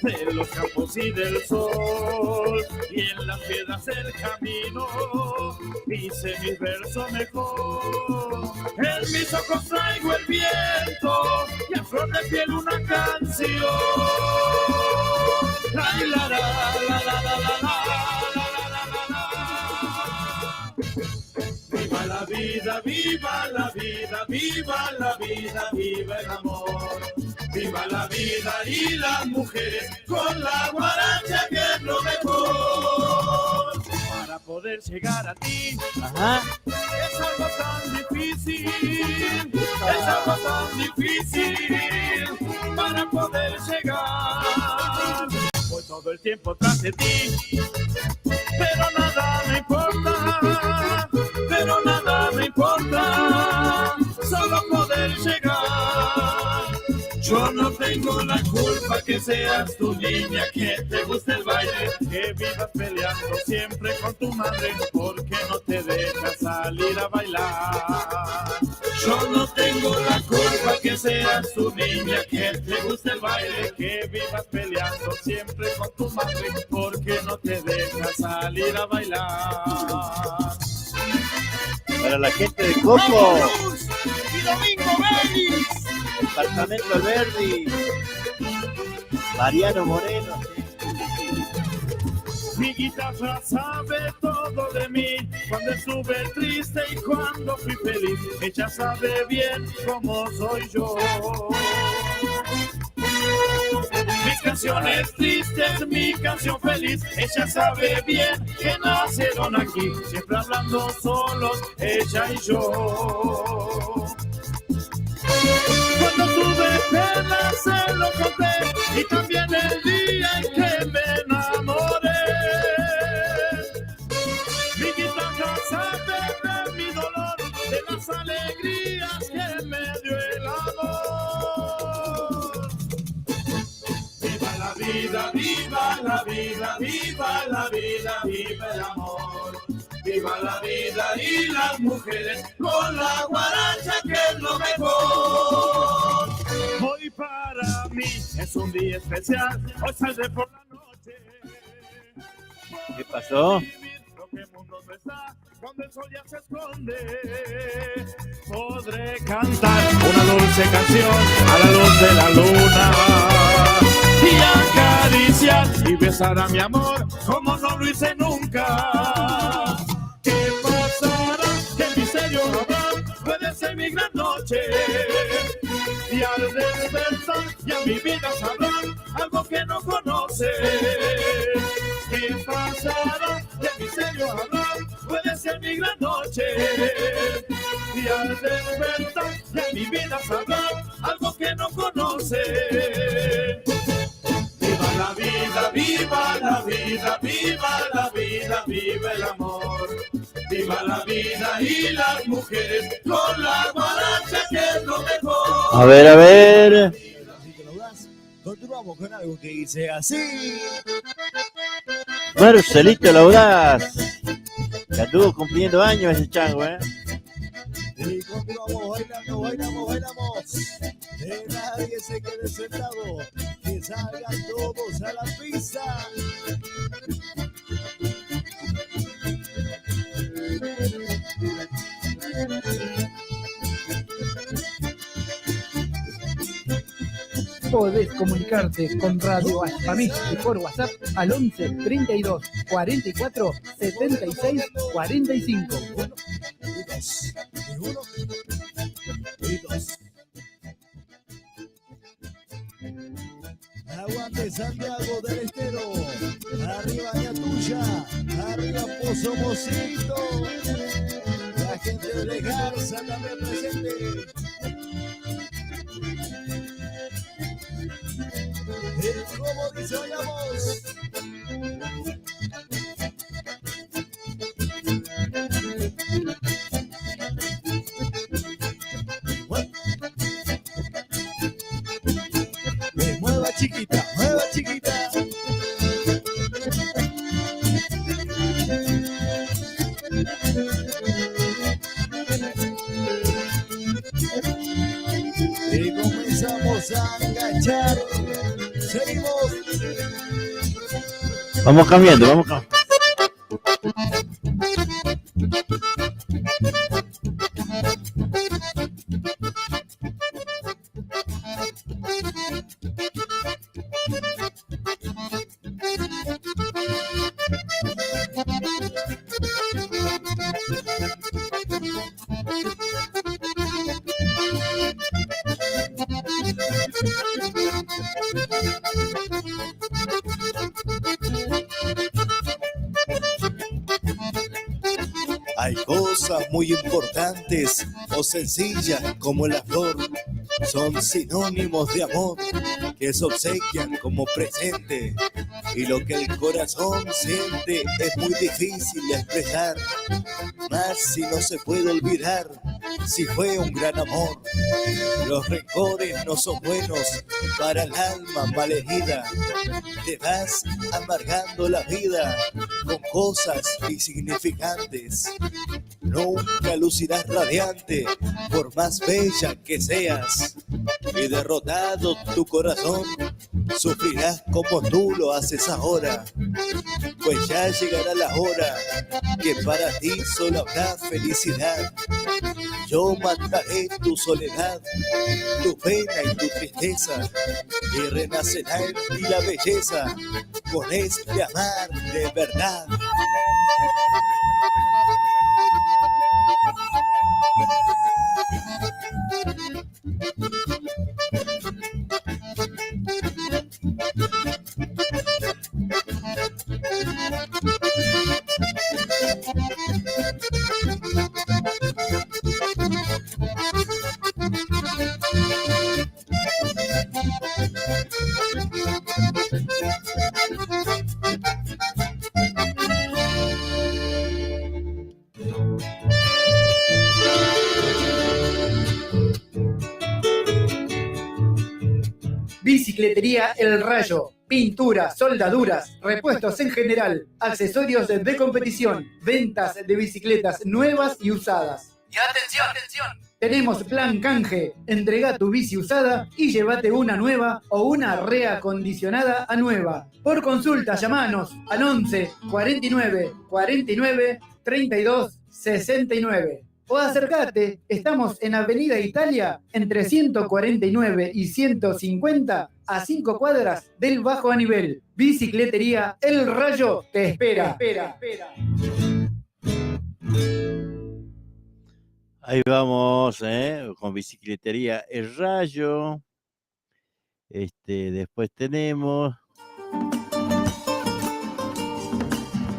de los campos y del sol, y en las piedras el camino hice mis versos mejor. En mis ojos traigo el viento y a flor de piel una canción. Ay, la, la, la, la, la, la, la. Viva la vida, viva la vida, viva la vida, viva el amor. Viva la vida y las mujeres con la guaracha que es lo mejor. poder llegar a ti. Ajá. Es algo tan difícil, es algo tan difícil para poder llegar. Voy todo el tiempo tras de ti, pero nada me importa, pero nada me importa, solo poder llegar. Yo no tengo la culpa que seas tu niña, que te guste el baile, que vivas peleando siempre con tu madre, porque no te deja salir a bailar. Yo no tengo la culpa que seas tu niña, que te guste el baile, que vivas peleando siempre con tu madre, porque no te deja salir a bailar. Para la gente de Coco, Y Domingo Vélez. Departamento Alberdi, Mariano Moreno. Mi guitarra sabe todo de mí, cuando estuve triste y cuando fui feliz. Ella sabe bien cómo soy yo. Mis canciones tristes, mi canción feliz, ella sabe bien que nacieron aquí, siempre hablando solos, ella y yo. Cuando tuve pena se lo conté, y también el día en que me enamoré. Mi guitarra sabe de mi dolor, de las alegrías que me dio el amor. Viva la vida, viva la vida, viva la vida, viva el amor. Viva la vida y las mujeres con la guaracha que es lo mejor. Hoy para mí es un día especial, hoy saldré por la noche. ¿Qué pasó? Lo que el mundo no está, cuando el sol ya se esconde. Podré cantar una dulce canción a la luz de la luna y acariciar y besar a mi amor como no lo hice nunca. ¿Qué pasará? ¿Qué misterio habrá? Puede ser mi gran noche. Y al despertar ya mi vida sabrá algo que no conoce. ¿Qué pasará? ¿Qué misterio habrá? Puede ser mi gran noche. Y al despertar ya mi vida sabrá algo que no conoce. Viva la vida, viva la vida, viva la vida, viva el amor. Viva la vida y las mujeres con la guaracha que es lo mejor. A ver, a ver. Así que lo das. Continuamos con algo que dice así. Marcelito Laudaz. Que anduvo cumpliendo años ese chango, ¿eh? Y continuamos bailando, bailamos, bailamos. Que nadie se quede sentado. Que salgan todos a la pista. Podés comunicarte con Radio Alfamiste por WhatsApp al 11 32 44 76 45. Uno y dos. Aguante Santiago del Estero, arriba Ñatuya, arriba Pozo Mocito, la gente de Garza también presente. ¿Cómo dice vayamos? Mueva chiquita, mueva chiquita. Y comenzamos a agachar. Seguimos. Vamos cambiando, vamos cambiando. cosas muy importantes o sencillas como la flor son sinónimos de amor que se obsequian como presente, y lo que el corazón siente es muy difícil de expresar, más si no se puede olvidar si fue un gran amor. Los rencores no son buenos para el alma malherida, te vas amargando la vida con cosas insignificantes. Nunca lucirás radiante por más bella que seas, y derrotado tu corazón sufrirás como tú lo haces ahora, pues ya llegará la hora que para ti solo habrá felicidad. Yo mataré tu soledad, tu pena y tu tristeza, y renacerá en ti la belleza con este amar de verdad. Bicicletería El Rayo. Pinturas, soldaduras, repuestos en general, accesorios de competición, ventas de bicicletas nuevas y usadas. Y atención, tenemos plan canje. Entrega tu bici usada y llévate una nueva o una reacondicionada a nueva. Por consulta, llamanos al 11 49 49 32 69. O acércate, estamos en Avenida Italia, entre 149 y 150, a 5 cuadras del Bajo a Nivel. Bicicletería El Rayo te espera. Ahí vamos, con Bicicletería El Rayo. Después tenemos...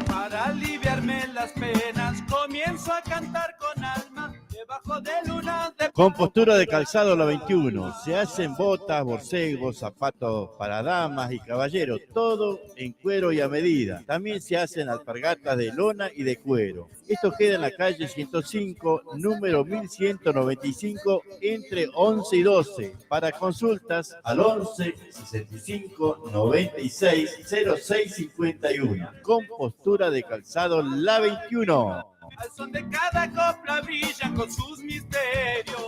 Para aliviarme las penas, comienzo a cantar con alma, debajo de luna de... Compostura de calzado la 21. Se hacen botas, borcegos, zapatos para damas y caballeros, todo en cuero y a medida. También se hacen alpargatas de lona y de cuero. Esto queda en la calle 105, número 1195, entre 11 y 12. Para consultas, al 11 65 96 06 51. Compostura de calzado la 21. Al son de cada copla brillan con sus misterios.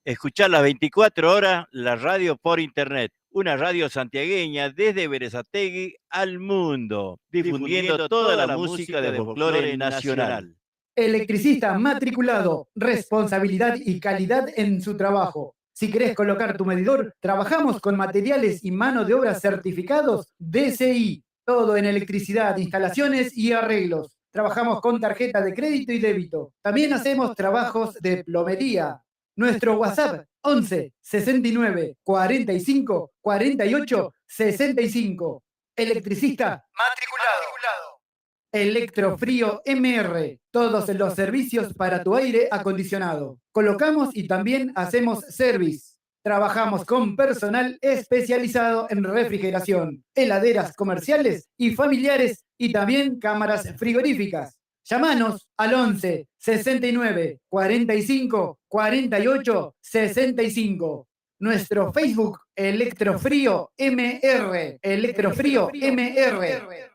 Escuchar las 24 horas la radio por internet. Una radio santiagueña desde Berazategui al mundo, difundiendo toda la música de folclore nacional. Electricista matriculado, responsabilidad y calidad en su trabajo. Si querés colocar tu medidor, trabajamos con materiales y mano de obra certificados DCI. Todo en electricidad, instalaciones y arreglos. Trabajamos con tarjeta de crédito y débito. También hacemos trabajos de plomería. Nuestro WhatsApp 11 69 45 48 65. Electricista matriculado. Electrofrío MR. Todos los servicios para tu aire acondicionado. Colocamos y también hacemos service. Trabajamos con personal especializado en refrigeración, heladeras comerciales y familiares y también cámaras frigoríficas. Llámanos al 11 69 45 48 65. Nuestro Facebook Electrofrío MR. Electrofrío MR.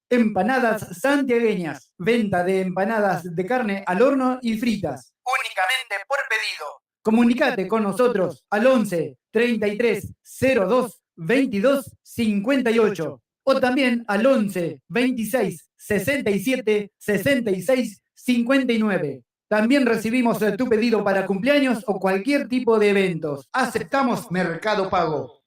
Empanadas santiagueñas. Venta de empanadas de carne al horno y fritas. Únicamente por pedido. Comunicate con nosotros al 11 33 02 22 58 o también al 11 26 67 66 59. También recibimos tu pedido para cumpleaños o cualquier tipo de eventos. Aceptamos Mercado Pago.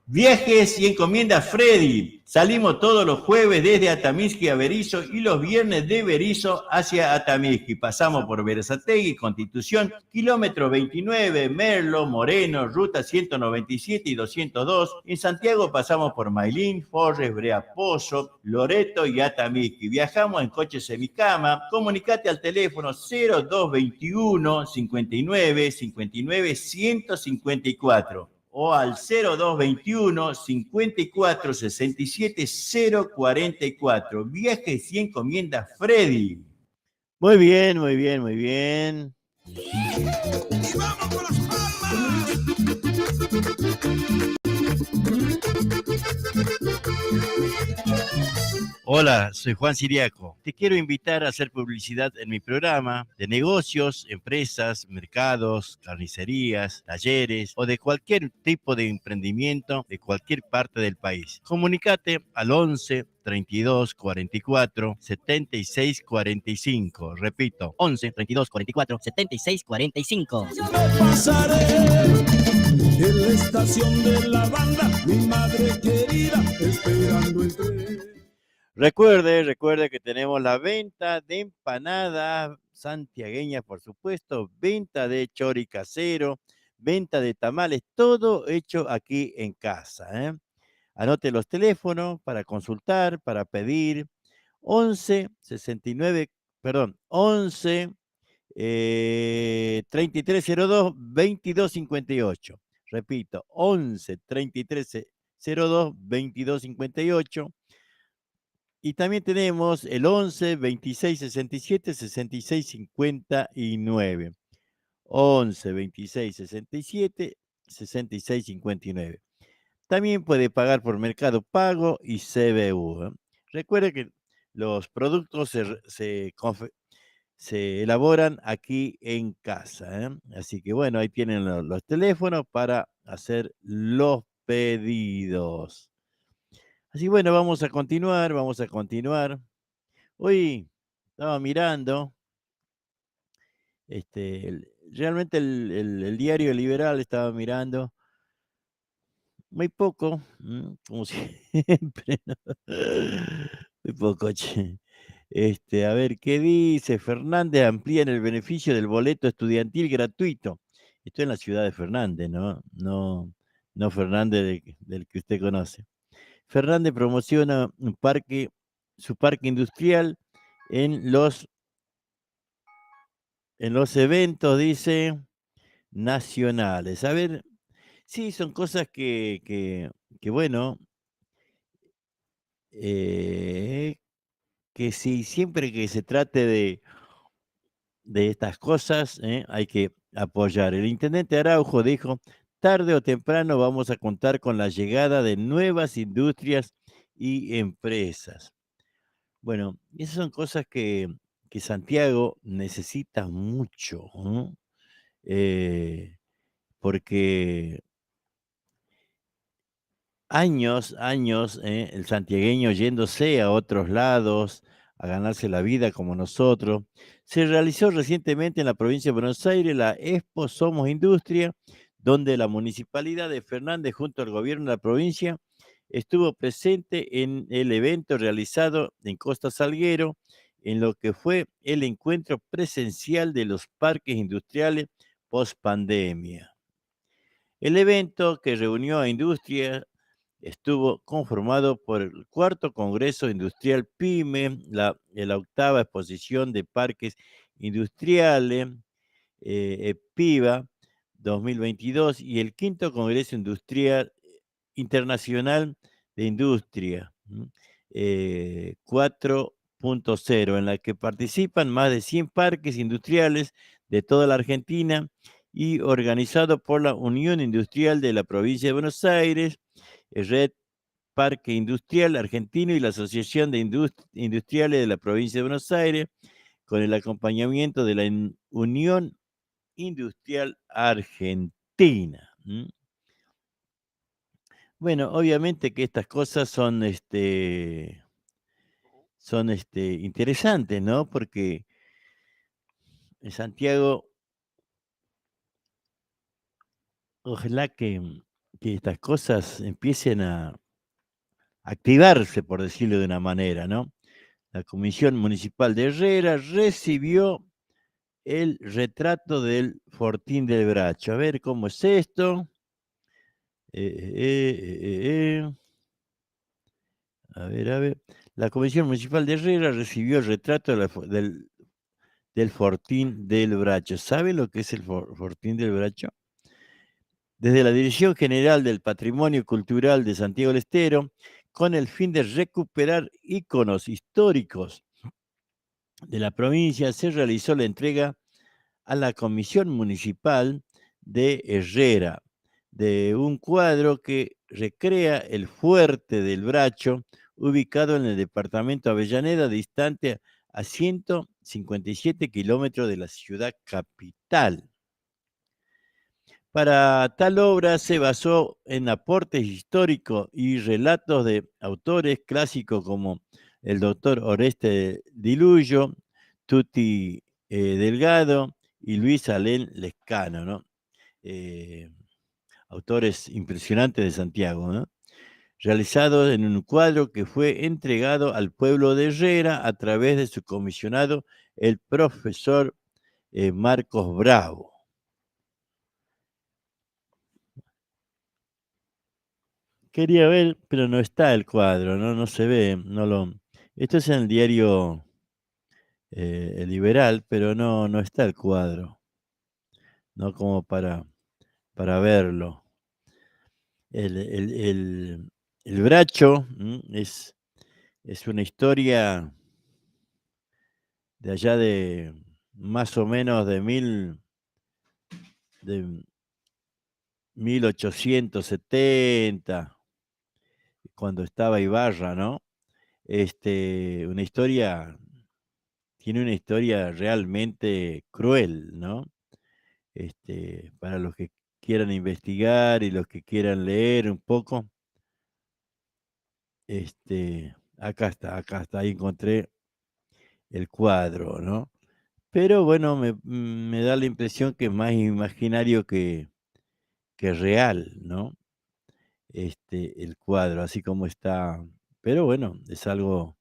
Viajes y encomiendas Freddy. Salimos todos los jueves desde Atamisqui a Berizo y los viernes de Berizo hacia Atamisqui. Pasamos por Berazategui, Constitución, kilómetro 29, Merlo, Moreno, ruta 197 y 202. En Santiago pasamos por Mailín, Forres, Breaposo, Loreto y Atamisqui. Viajamos en coche semicama. Comunicate al teléfono 0221 59 59 154. O al 0221 54 67 044. Viajes y encomiendas Freddy. Muy bien, muy bien, muy bien. Y vamos con las palmas. Hola, soy Juan Siriaco. Te quiero invitar a hacer publicidad en mi programa de negocios, empresas, mercados, carnicerías, talleres o de cualquier tipo de emprendimiento de cualquier parte del país. Comunícate al 11 32 44 76 45. Repito, 11 32 44 76 45. Yo me pasaré en la estación de la banda, mi madre querida, esperando el tren. Recuerde que tenemos la venta de empanadas santiagueñas, por supuesto, venta de chori casero, venta de tamales, todo hecho aquí en casa, ¿eh? Anote los teléfonos para consultar, para pedir. 11 69, perdón, 11 3302 2258. Repito, 11 3302 2258. Y también tenemos el 11 26 67 66 59. 11 26 67 66 59. También puede pagar por Mercado Pago y CBU, ¿eh? Recuerde que los productos se elaboran aquí en casa, ¿eh? Así que bueno, ahí tienen los teléfonos para hacer los pedidos. Así bueno, vamos a continuar, vamos a continuar. Hoy estaba mirando, realmente el diario Liberal estaba mirando, muy poco, como siempre, ¿no? Muy poco, che. A ver, ¿qué dice? Fernández amplía el beneficio del boleto estudiantil gratuito. Esto en la ciudad de Fernández, ¿no? No Fernández del que usted conoce. Fernández promociona su parque industrial en los eventos, dice, nacionales. A ver, sí, son cosas que bueno, que si siempre que se trate de estas cosas, hay que apoyar. El intendente Araujo dijo, tarde o temprano vamos a contar con la llegada de nuevas industrias y empresas. Bueno, esas son cosas que Santiago necesita mucho, ¿no? Porque años, el santiagueño yéndose a otros lados a ganarse la vida como nosotros. Se realizó recientemente en la provincia de Buenos Aires la Expo Somos Industria, donde la municipalidad de Fernández junto al gobierno de la provincia estuvo presente en el evento realizado en Costa Salguero, en lo que fue el encuentro presencial de los parques industriales post pandemia. El evento, que reunió a industrias, estuvo conformado por el cuarto Congreso Industrial PYME, la octava exposición de parques industriales, EPIVA 2022, y el quinto Congreso Industrial Internacional de Industria 4.0, en la que participan más de 100 parques industriales de toda la Argentina y organizado por la Unión Industrial de la Provincia de Buenos Aires, Red Parque Industrial Argentino y la Asociación de Industriales de la Provincia de Buenos Aires, con el acompañamiento de la Unión Industrial Argentina. Bueno, obviamente que estas cosas son interesantes, ¿no? Porque en Santiago, ojalá que que estas cosas empiecen a activarse, por decirlo de una manera, ¿no? La Comisión Municipal de Herrera recibió el retrato del Fortín del Bracho. A ver cómo es esto. A ver. La Comisión Municipal de Herrera recibió el retrato del Fortín del Bracho. ¿Sabe lo que es el Fortín del Bracho? Desde la Dirección General del Patrimonio Cultural de Santiago del Estero, con el fin de recuperar íconos históricos de la provincia, se realizó la entrega a la Comisión Municipal de Herrera de un cuadro que recrea el Fuerte del Bracho, ubicado en el departamento Avellaneda, distante a 157 kilómetros de la ciudad capital. Para tal obra se basó en aportes históricos y relatos de autores clásicos como el doctor Oreste Diluyo, Tuti Delgado y Luis Alén Lescano, ¿no? Autores impresionantes de Santiago, ¿no? Realizados en un cuadro que fue entregado al pueblo de Herrera a través de su comisionado, el profesor Marcos Bravo. Quería ver, pero no está el cuadro, no se ve, Esto es en el diario El Liberal, pero no está el cuadro, no como para verlo. El Bracho es una historia de allá de más o menos de 1870, cuando estaba Ibarra, ¿no? Tiene una historia realmente cruel, ¿no? Para los que quieran investigar y los que quieran leer un poco, acá está, ahí encontré el cuadro, ¿no? Pero bueno, me da la impresión que es más imaginario que real, ¿no? El cuadro, así como está. Pero bueno, es algo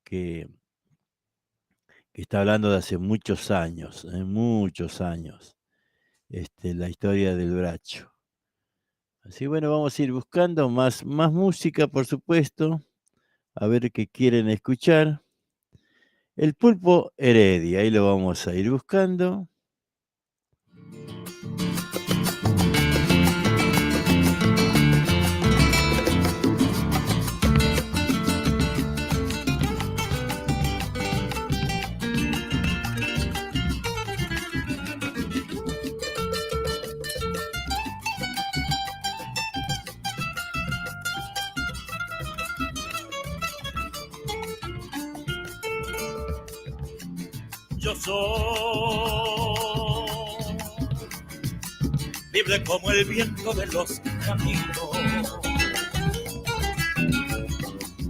que está hablando de hace muchos años, la historia del Bracho. Así bueno, vamos a ir buscando más música, por supuesto, a ver qué quieren escuchar. El Pulpo Heredia, ahí lo vamos a ir buscando. Yo soy libre como el viento de los caminos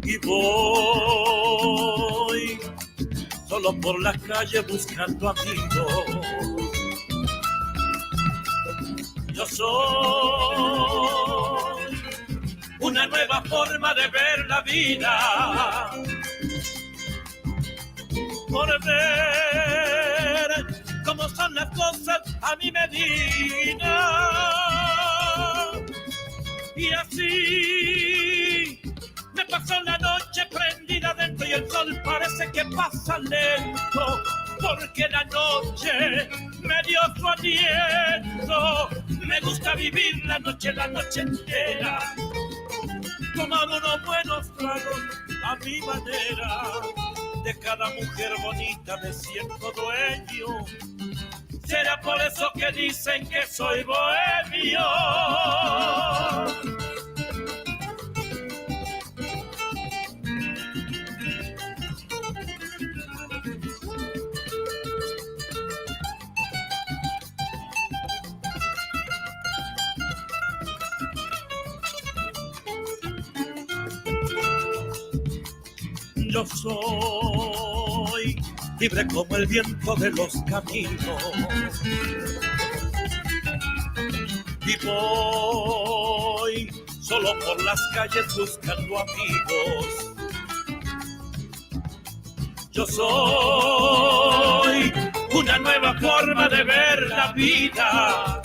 y voy solo por la calle buscando amigos. Yo soy una nueva forma de ver la vida, por ver cómo son las cosas a mi medida. Y así me pasó la noche prendida dentro y el sol parece que pasa lento, porque la noche me dio su aliento. Me gusta vivir la noche entera, tomar unos buenos tragos a mi manera. De cada mujer bonita me siento dueño. Será por eso que dicen que soy bohemio. Yo soy libre como el viento de los caminos y voy solo por las calles buscando amigos. Yo soy una nueva forma de ver la vida,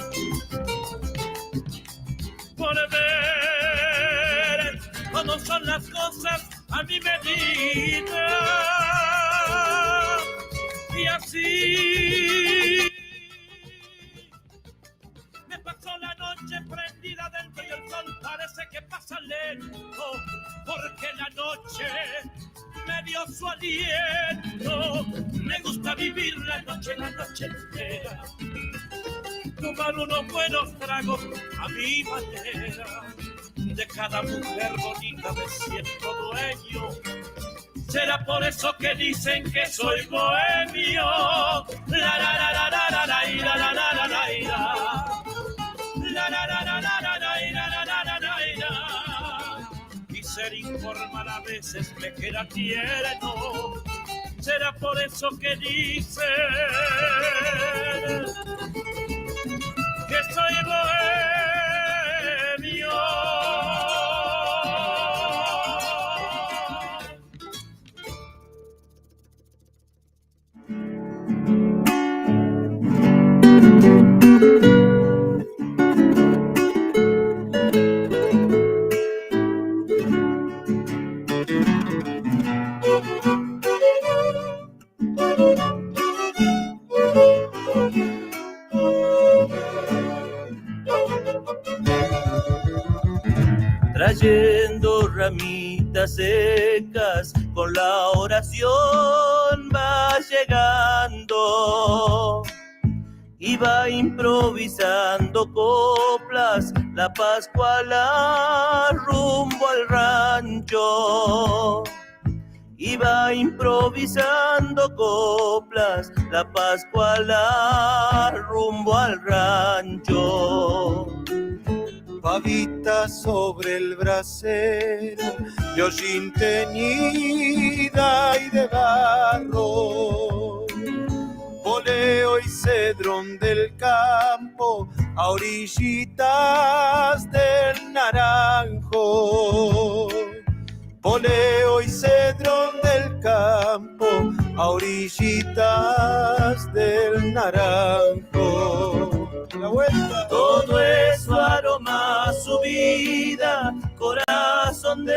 por ver cómo son las cosas a mi medida. Y así me pasó la noche prendida dentro y el sol parece que pasa lento, porque la noche me dio su aliento. Me gusta vivir la noche entera, tomar unos buenos tragos a mi manera. De cada mujer bonita me siento dueño. Será por eso que dicen que soy bohemio. La la la la la la la la la la la la la la la la la. Y ser informal a veces me queda tierno. Será por eso que dicen que soy bohemio. Trayendo ramitas secas, con la oración va llegando. Y va improvisando coplas, la Pascuala rumbo al rancho. Y va improvisando coplas, la Pascuala rumbo al rancho. Pavita sobre el brasero, de hollín teñida y de barro. Poleo y cedrón del campo, a orillitas del Naranjo. Poleo y cedrón del campo, a orillitas del Naranjo. La vuelta. Todo es su aroma, su vida, corazón de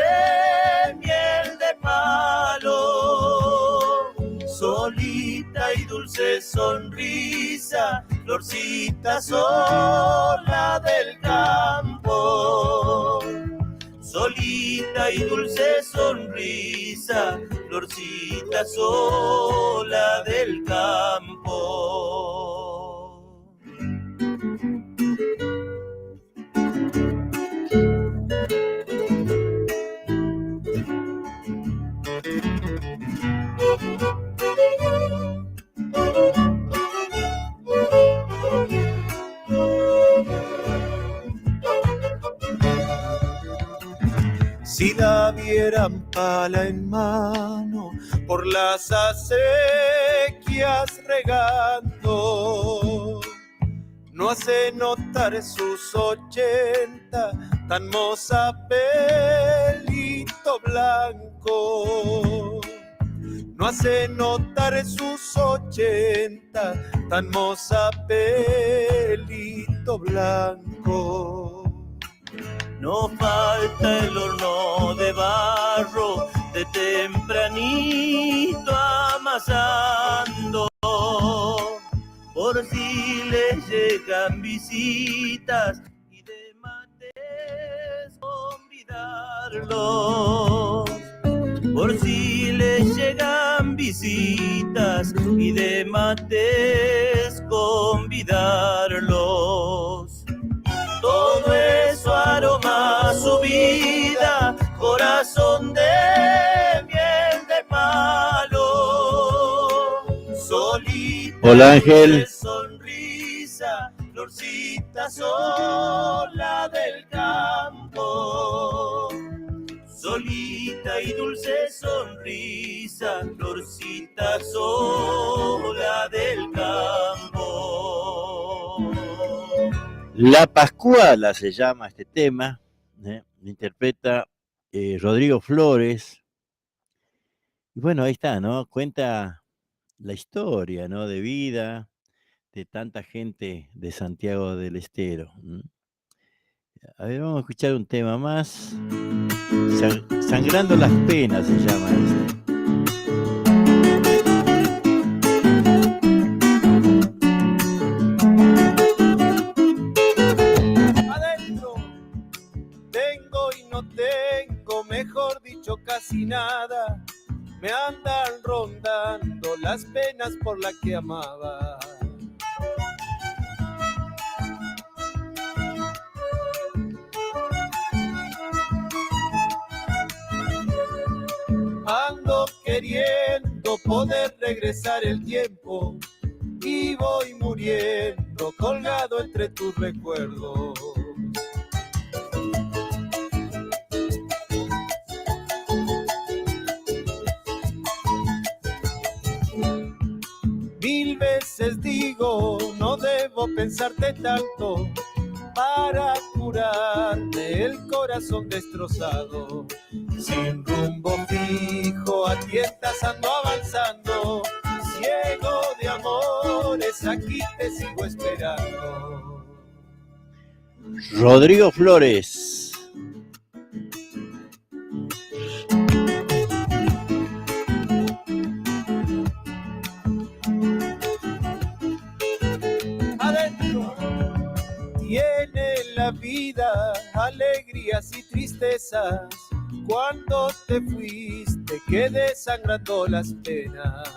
miel de palo. Solita y dulce sonrisa, florcita sola del campo. Solita y dulce sonrisa, florcita sola del campo. Si la vieran pala en mano, por las acequias regando, no hace notar sus 80, tan moza pelito blanco. No hace notar sus 80, tan moza pelito blanco. No falta el horno de barro, de tempranito amasando, por si les llegan visitas y de mates convidarlos. Por si les llegan visitas y de mates convidarlos. Todo es su aroma, su vida, corazón de miel de palo. Solita. Hola, Ángel. Sonrisa, florcita sola del campo. Solita y dulce sonrisa, florcita sola del campo. La Pascuala se llama este tema, interpreta Rodrigo Flores. Y bueno, ahí está, ¿no? Cuenta la historia, ¿no? De vida de tanta gente de Santiago del Estero. A ver, vamos a escuchar un tema más. Sangrando las penas se llama esto. Adentro tengo y no tengo, mejor dicho casi nada. Me andan rondando las penas por las que amaba. Ando queriendo poder regresar el tiempo y voy muriendo colgado entre tus recuerdos. Mil veces digo, no debo pensarte tanto para curarme el corazón destrozado. Sin rumbo fijo, a tientas ando avanzando, ciego de amores, aquí te sigo esperando. Rodrigo Flores. Adentro tiene la vida alegrías y tristezas. Cuando te fuiste quedé sangrando las penas.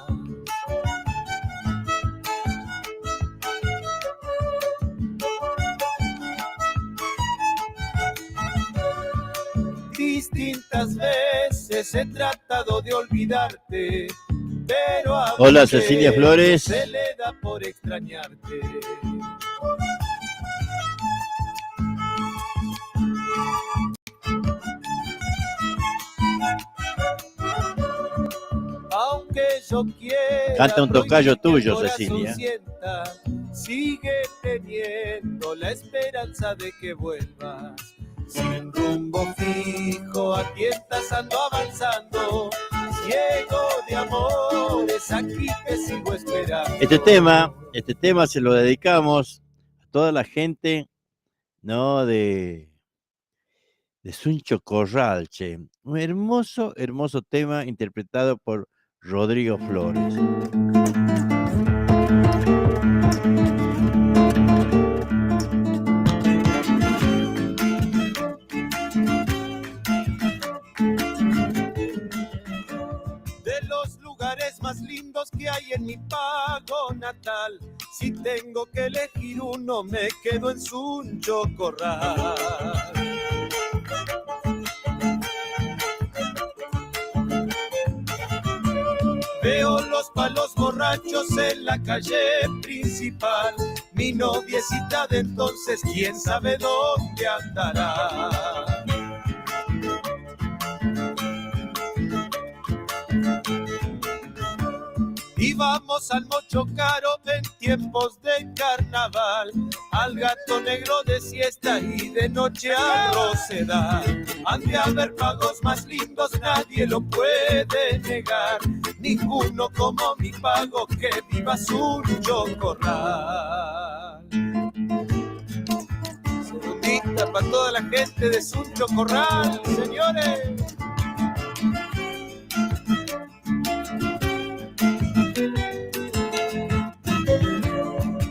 Distintas veces he tratado de olvidarte, pero a Hola, Cecilia Flores. se le da por extrañarte. Aunque yo quiera, Canta un tocayo prohibir que el tuyo, corazón Cecilia. sienta, sigue teniendo la esperanza de que vuelvas. Sin rumbo fijo, a tientas ando avanzando, ciego de amores, aquí te sigo esperando. Este tema se lo dedicamos a toda la gente, ¿no? De Suncho Corral, che. Un hermoso, hermoso tema interpretado por Rodrigo Flores. De los lugares más lindos que hay en mi pago natal, si tengo que elegir uno me quedo en Suncho Corral. Veo los palos borrachos en la calle principal, mi noviecita de entonces quién sabe dónde andará. Íbamos al Mocho Caro en tiempos de carnaval, al Gato Negro de siesta y de noche a Rosedal. Han de haber pagos más lindos, nadie lo puede negar, ninguno como mi pago, que viva Suncho Corral. Segundita para toda la gente de Suncho Corral, señores.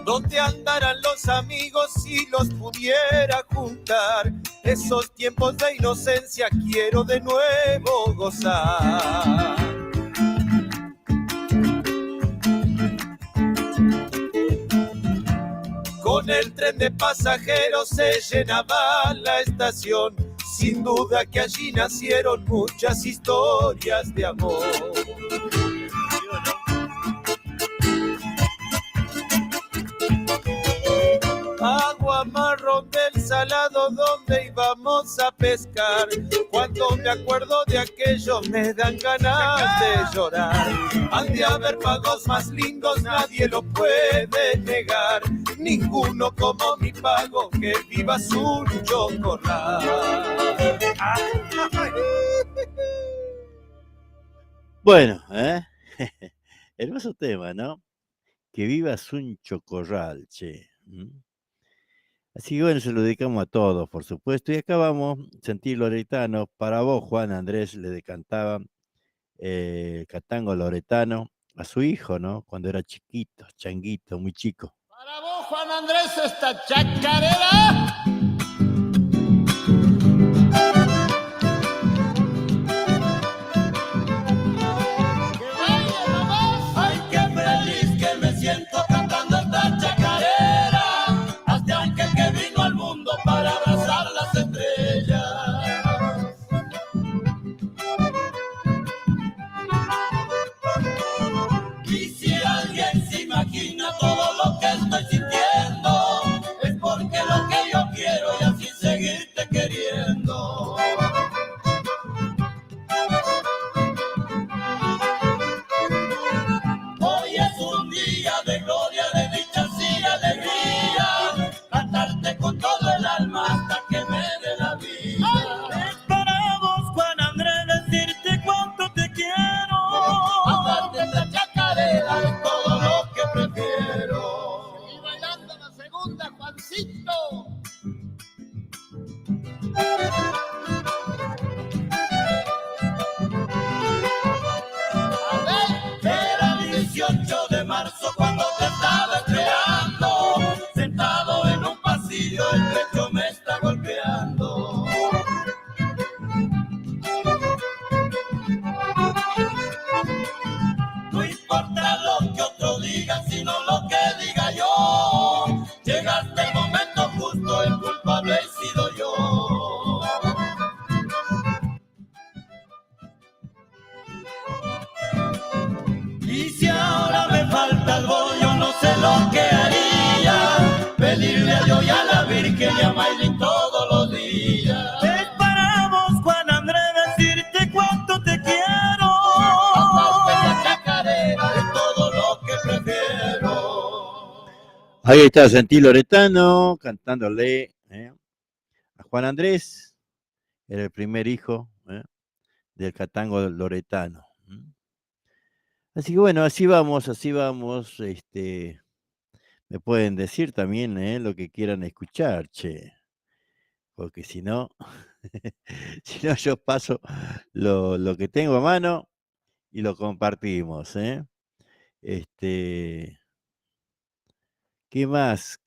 ¿Dónde andarán los amigos si los pudiera juntar? Esos tiempos de inocencia quiero de nuevo gozar. Con el tren de pasajeros se llenaba la estación. Sin duda que allí nacieron muchas historias de amor. Agua marrón del salado donde íbamos a pescar. Cuando me acuerdo de aquello me dan ganas de llorar. Han de haber pagos más lindos, nadie lo puede negar, ninguno como mi pago, que viva Suncho Corral. Bueno, hermoso tema, ¿no? Que vivas un chocorral, che. Así que bueno, se lo dedicamos a todos, por supuesto. Y acá vamos, sentir loretano. Para vos, Juan Andrés, le decantaba catango loretano a su hijo, ¿no? Cuando era chiquito, changuito, muy chico. Para vos, Juan Andrés, esta chacarera. Siento cantando esta chacarera, hasta aquel que vino al mundo para abrazar las estrellas. Y si alguien se imagina todo lo que estoy sintiendo, es porque lo que yo quiero y así seguirte queriendo. Hoy es un día de gloria, de dichas y alegría, cantarte con todo el alma hasta que me dé la vida. Es para vos, Juan Andrés, decirte cuánto te quiero, cantarte esta chacarera es todo lo que prefiero. Y bailando la segunda, Juancito. Era 18 de marzo cuando te estaba esperando, sentado en un pasillo, el pecho me está golpeando. No importa lo que otro diga, sino lo que diga yo. Llegaste el momento justo, el culpable he sido yo. Y si ahora me falta algo, yo no sé lo que haría. Pedirle a Dios y a la Virgen y a Maylin todos los días. Es para vos, Juan Andrés, decirte cuánto te quiero. Cantarte la chacarera es todo lo que prefiero. Ahí está Sentí Loretano cantándole a Juan Andrés, era el primer hijo del catango loretano. Así que bueno, así vamos, me pueden decir también lo que quieran escuchar, che, porque si no, si no yo paso lo que tengo a mano y lo compartimos, ¿qué más?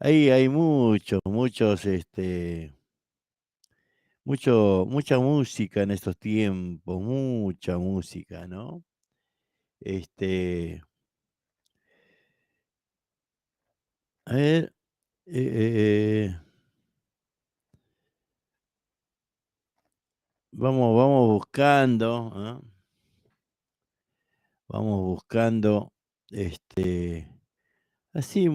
Ahí hay mucha música en estos tiempos, mucha música, ¿no? A ver, vamos buscando, ¿no? Vamos buscando, así,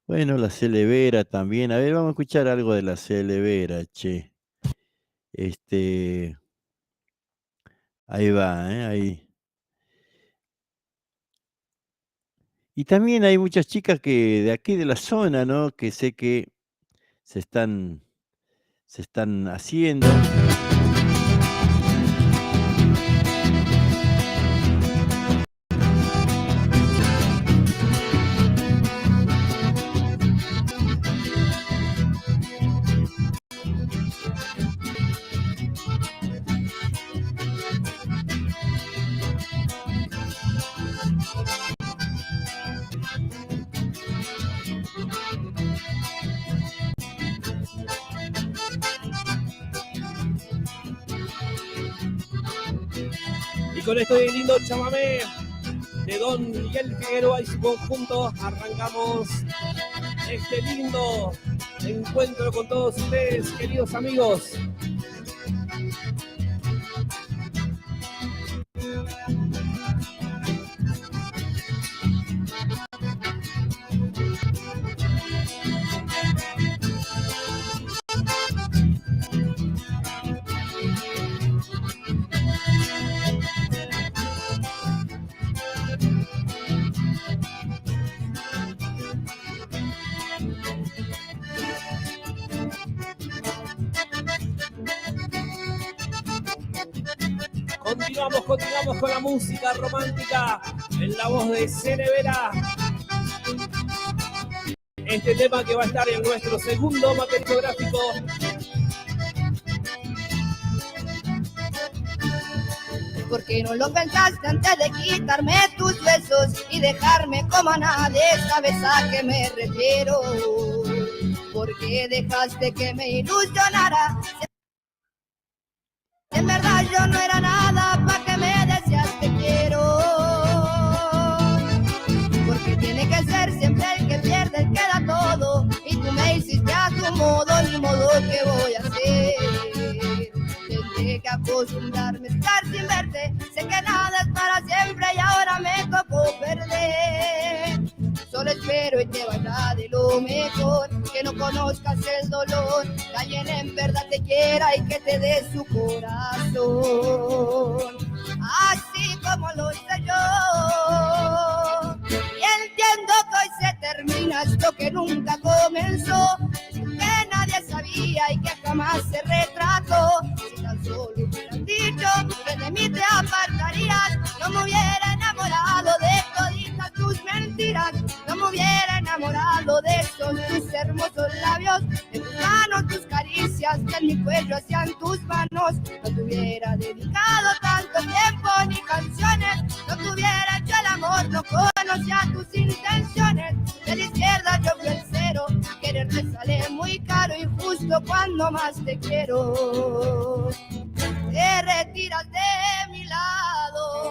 bueno, la Celevera también. A ver, vamos a escuchar algo de la Celevera, che. Ahí va, ahí. Y también hay muchas chicas que de aquí de la zona, ¿no? Que sé que se están haciendo. Y con este lindo chamamé de Don Miguel Figueroa y su conjunto arrancamos este lindo encuentro con todos ustedes, queridos amigos. continuamos con la música romántica en la voz de Cele Vera. Este tema que va a estar en nuestro segundo material discográfico. ¿Por qué no lo pensaste antes de quitarme tus besos y dejarme como a nadie? ¿Sabes a qué me refiero? ¿Por qué dejaste que me ilusionara? En verdad yo no era nada pa' que me decías te quiero. Porque tiene que ser siempre el que pierde, el que da todo. Y tú me hiciste a tu modo, ni modo que voy a hacer. Tendré que acostumbrarme a estar sin verte. Sé que nada es para siempre y ahora me tocó perder. Solo espero y te vaya de lo mejor, que no conozcas el dolor, que alguien en verdad te quiera y que te dé su corazón, así como lo hice yo. Y entiendo que hoy se termina esto que nunca comenzó, que nadie sabía y que jamás se retrató. Si tan solo hubieras dicho que de mí te apartarías, no me hubiera enamorado de toditas tus mentiras. No me hubiera enamorado de esos tus hermosos labios, de tus manos, tus caricias, que en mi cuello hacían tus manos. No te hubiera dedicado tanto tiempo ni canciones, no te hubiera hecho el amor, no conocía tus intenciones. De la izquierda yo fui el cero, quererte sale muy caro y justo cuando más te quiero, te retiras de mi lado.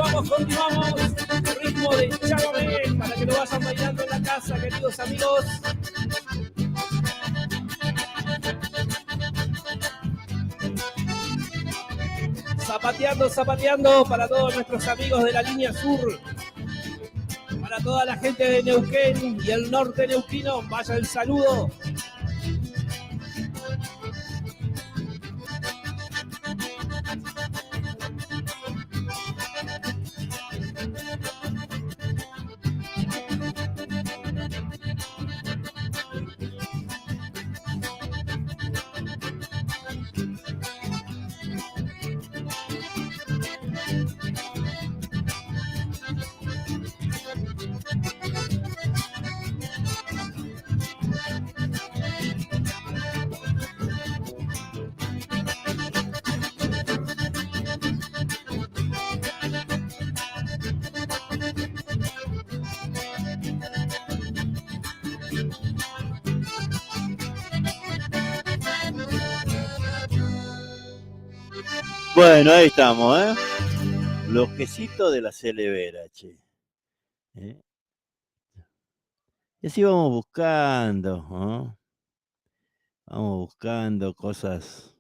Continuamos, ritmo de Chágame, para que lo vayan bailando en la casa, queridos amigos. Zapateando para todos nuestros amigos de la línea sur, para toda la gente de Neuquén y el norte neuquino, vaya el saludo. Bueno, ahí estamos, ¿eh? Los quesitos de la Cele Vera, che. Y así vamos buscando, ¿no? Vamos buscando cosas.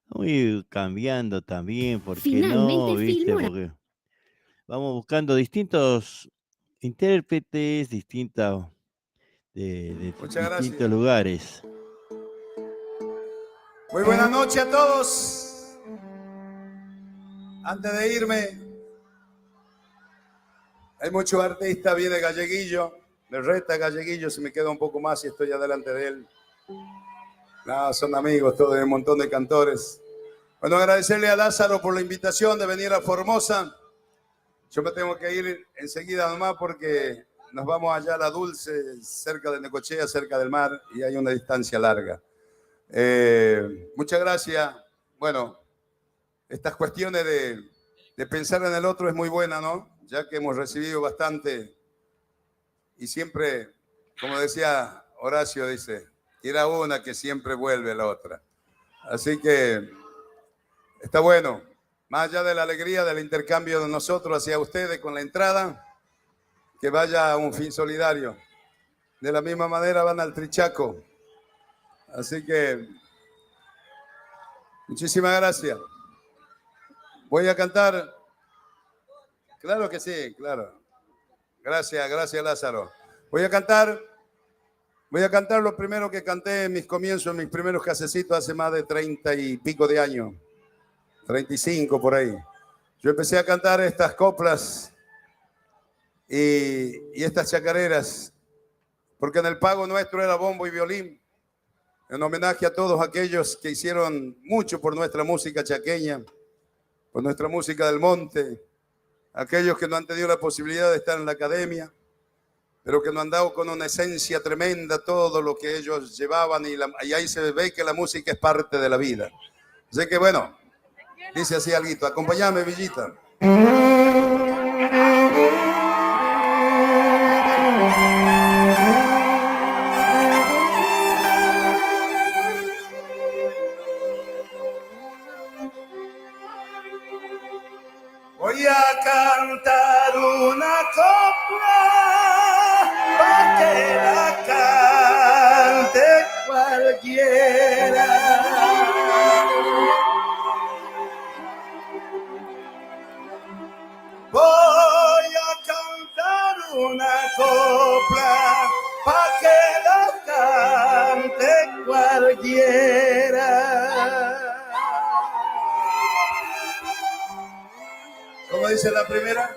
Vamos a ir cambiando también, ¿por qué no? ¿Viste? Porque vamos buscando distintos intérpretes, distintos de distintos lugares. Muy buenas noches a todos. Antes de irme, hay muchos artistas, viene Galleguillo, me reta Galleguillo si me queda un poco más y estoy adelante de él. No, son amigos todos, un montón de cantores. Bueno, agradecerle a Lázaro por la invitación de venir a Formosa. Yo me tengo que ir enseguida nomás porque nos vamos allá a La Dulce, cerca de Necochea, cerca del mar, y hay una distancia larga. Muchas gracias. Bueno, estas cuestiones de pensar en el otro es muy buena, ¿no? Ya que hemos recibido bastante y siempre, como decía Horacio, dice, tira una que siempre vuelve la otra. Así que está bueno. Más allá de la alegría del intercambio de nosotros hacia ustedes con la entrada, que vaya a un fin solidario. De la misma manera van al Trichaco. Así que, muchísimas gracias. Voy a cantar. Claro que sí, claro. Gracias, gracias Lázaro. Voy a cantar lo primero que canté en mis comienzos, en mis primeros casecitos hace más de 30 y pico de años. 35 por ahí. Yo empecé a cantar estas coplas y estas chacareras, porque en el pago nuestro era bombo y violín, en homenaje a todos aquellos que hicieron mucho por nuestra música chaqueña, por nuestra música del monte, aquellos que no han tenido la posibilidad de estar en la academia, pero que nos han dado con una esencia tremenda todo lo que ellos llevaban, y ahí se ve que la música es parte de la vida. Así que bueno, dice así alguito, acompáñame, Villita. Voy a cantar una copla para que la cante cualquiera. Voy a cantar una copla para que la cante cualquiera. ¿Cómo dice la primera?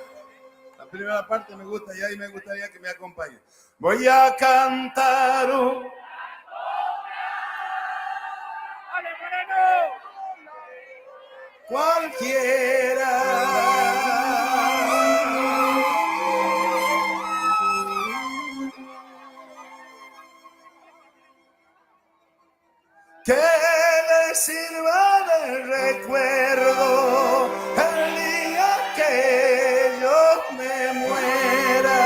La primera parte me gusta y ahí me gustaría que me acompañe. Voy a cantar cualquiera. Que le sirva de recuerdo el día que yo me muera.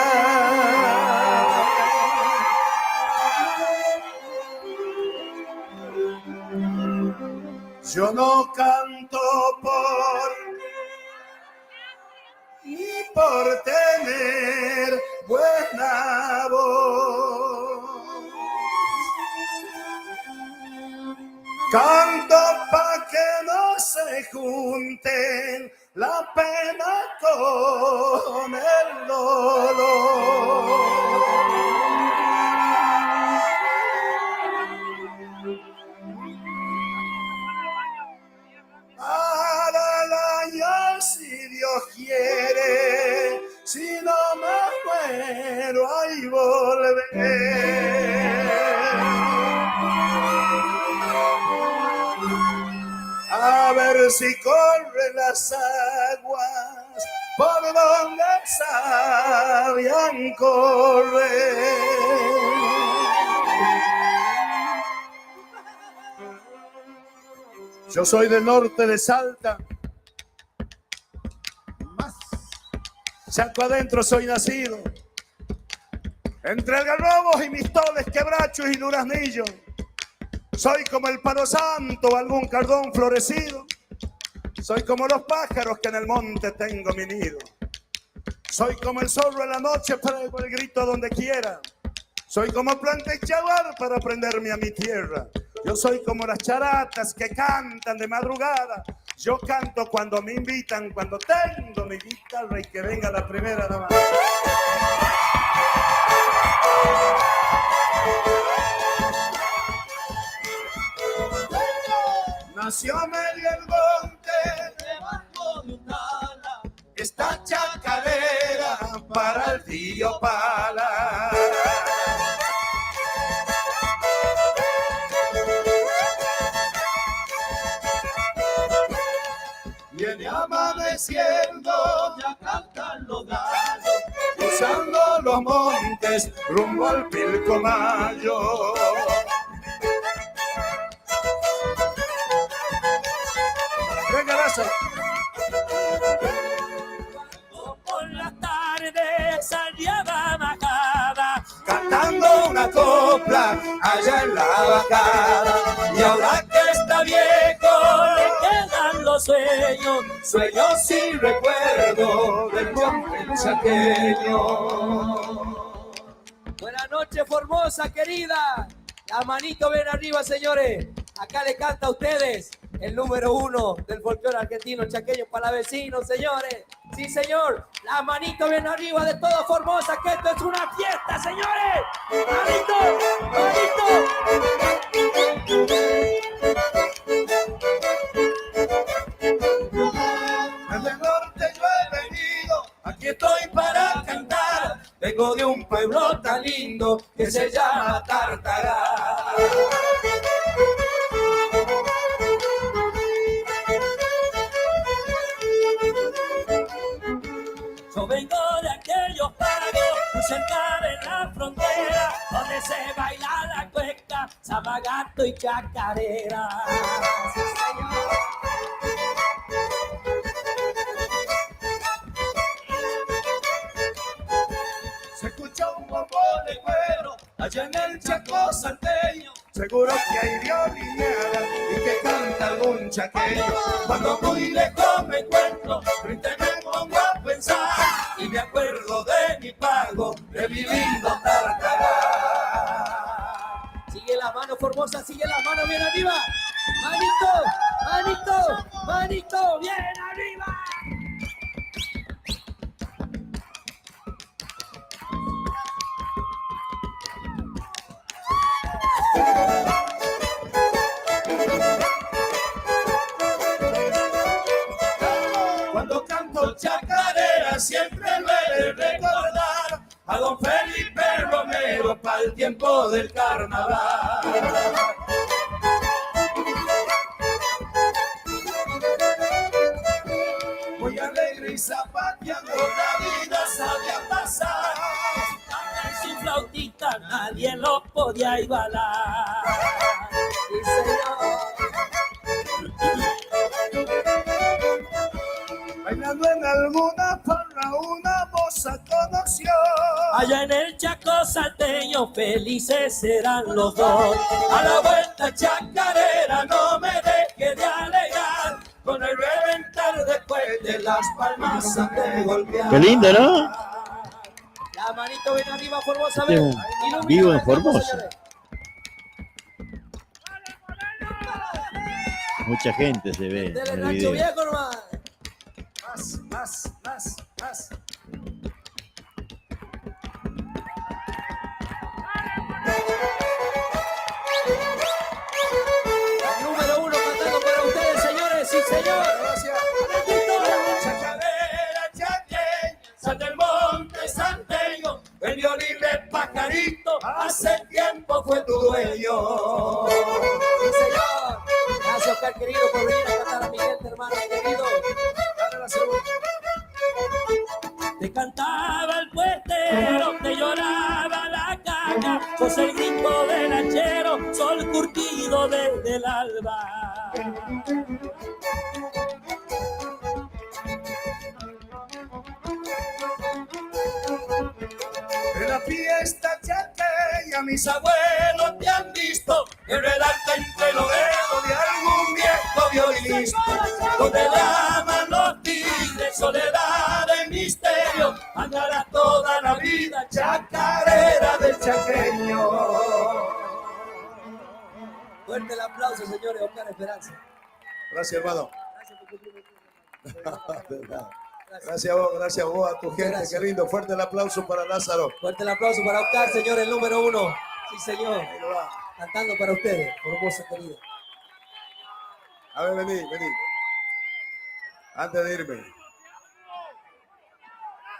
Yo no canto ni por tener buena voz. Canto pa' que no se junten la pena con el dolor. Si Dios quiere, si no me muero, ahí volveré. A ver si corren las aguas por donde sabían correr. Yo soy del norte de Salta. Chaco adentro soy nacido, entre algarrobos y mistoles, quebrachos y duraznillos. Soy como el palo santo o algún cardón florecido. Soy como los pájaros que en el monte tengo mi nido. Soy como el zorro en la noche para el grito donde quiera. Soy como planta y chaguar para prenderme a mi tierra. Yo soy como las charatas que cantan de madrugada. Yo canto cuando me invitan, cuando tengo mi guitarra y que venga la primera nada más. Nació a medio el monte, debajo de un ala, esta chacarera para el tío Pala. Viene amaneciendo, ya cantan los gallos, cruzando los montes, rumbo al Pilcomayo. Venga, Lazo. Por la tarde salía la macada, Cantando una copla allá en la vacada. y ahora que está viejo le quedan los sueños, Sueños y recuerdos del monte chaqueño. Buenas noches, Formosa, querida. La manito bien arriba, señores. Acá le canta a ustedes el número 1 del folclore argentino chaqueño para vecinos, señores. Sí, señor. La manito bien arriba de todo Formosa, que esto es una fiesta, señores. Manito, manito. Desde el norte yo he venido, aquí estoy para cantar vengo de un pueblo tan lindo que se llama Tartagal. Yo vengo de aquellos pagos muy cerca de la frontera, donde se baila la cueca, sabagato y chacarera. Sí, señor. Se escucha un bombo de cuero allá en el Chaco salteño. Seguro que hay violineada y que canta algún chaqueño. Cuando muy lejos me encuentro, frente me pongo a pensar y me acuerdo de mi pago, de mi lindo Tartagal. Sigue la mano, Formosa, sigue la mano, bien arriba. Manito, manito, manito, bien arriba. Cuando canto chacarera siempre me he de recordar a don Felipe Romero para el tiempo del carnaval. Muy alegre y zapateando la vida sabía pasar. Sin flautita nadie lo podía igualar. Sí, señor. Bailando en alguna parra una moza conoció. Allá en el Chaco salteño felices serán los dos. A la vuelta chacarera no me deje de alegrar, con el reventar después de las palmas de golpear. Qué lindo, ¿no? La manito bien arriba, Formosa. Vivo en Formosa. Mucha gente se ve en el video. Viejo nomás. Más. La número 1 cantando para ustedes, señores. Sí, señor. Gracias. Chacarera, chaqueña, San del Monte Santeño, el violín de Pajarito, hace tiempo fue tu dueño. Sí, señor. Gracias, Oscar, querido, por venir a cantar a mi gente, hermano querido. Dale la segunda. Te cantaba el puestero, te lloraba la caca, sos el grito del hachero, sol curtido desde el alba. En la fiesta chaqueña mis abuelos te han visto enredarte entre los dedos de algún viejo violinista, donde llaman los tigres, soledad de misterio, andará toda la vida chacarera del chaqueño. Fuerte el aplauso, señores. Oscar Esperanza. Gracias, hermano. Gracias a vos, a tu gente. Gracias. Qué lindo. Fuerte el aplauso para Lázaro. Fuerte el aplauso para Oscar, señor, el número 1. Sí, señor. Cantando para ustedes, Formosa querida. A ver, vení. Antes de irme.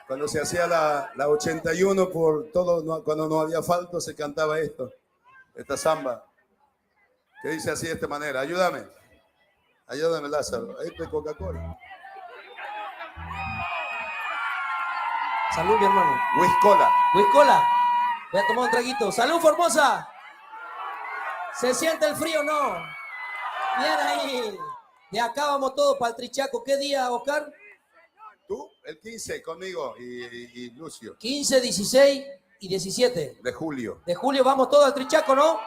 Cuando se hacía la 81, por todo, cuando no había asfalto, se cantaba esta samba, que dice así de esta manera. Ayúdame, Lázaro. Ahí está Coca-Cola. Salud, mi hermano. Whiskola. Voy a tomar un traguito. ¡Salud, Formosa! ¿Se siente el frío o no? Bien ahí. De acá vamos todos para el Trichaco. ¿Qué día, Oscar? Tú, el 15 conmigo y Lucio. 15, 16 y 17. De julio. De julio vamos todos al Trichaco, ¿no?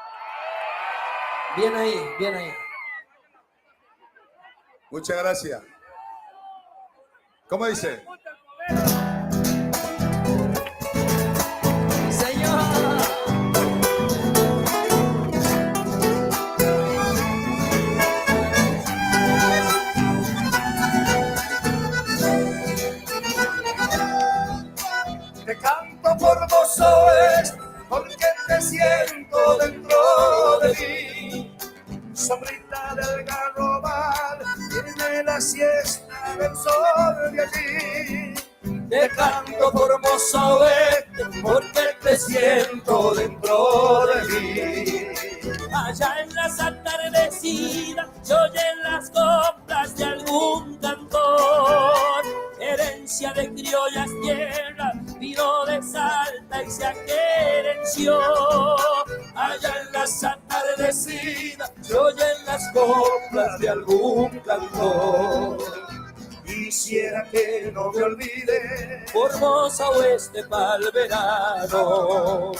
Bien ahí. Muchas gracias. ¿Cómo dice? Te canto Formoso es porque te siento dentro de mí. Sombrita del Garrobal, tiene la siesta del sol de allí. Te canto Formoso es siento dentro de mí. Allá en las atardecidas se oyen las coplas de algún cantor, herencia de criollas tierras, vino de Salta y se aquerenció. Allá en las atardecidas se oyen las coplas de algún cantor. Quisiera que no me olvide Formosa oeste pa'l verano,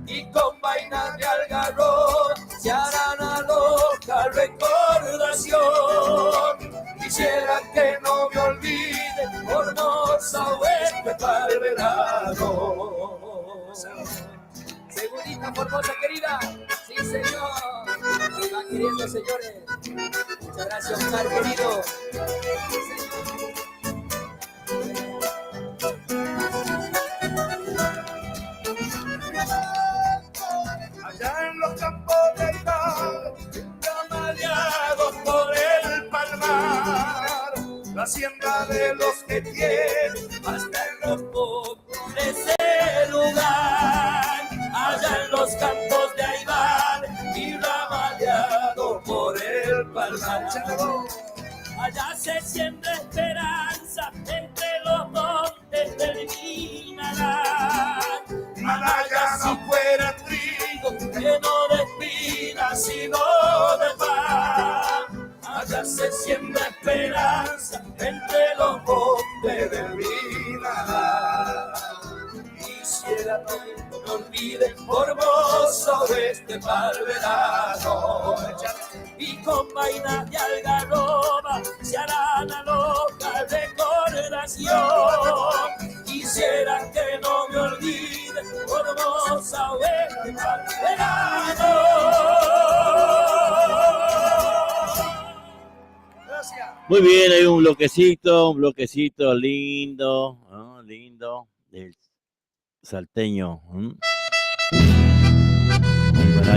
y con vainas de algarroba se harán a loca recordación. Quisiera que no me olvide Formosa oeste para el verano. Segurita Formosa querida, sí señor, se va queriendo señores. Muchas gracias Oscar querido. Sí, señor. Allá en los campos de Ibar, camaleados por el palmar, la hacienda de los que tienen hasta en los pocos de ese lugar. Allá en los campos de Aibar y ramaleado por el palmar. Allá se siembra esperanza entre los montes del Minarán. Manaya si fuera trigo, lleno de espinas sino de pan. allá se siembra esperanza entre los montes del Minarán. Quisiera no me olvide Formosa oeste para el verano, y con vainas de algarroba se harán a loca recordación. Quisiera que no me olvide Formosa oeste para el verano. Gracias. Muy bien, hay un bloquecito lindo, ¿no? Lindo, del salteño. Bueno,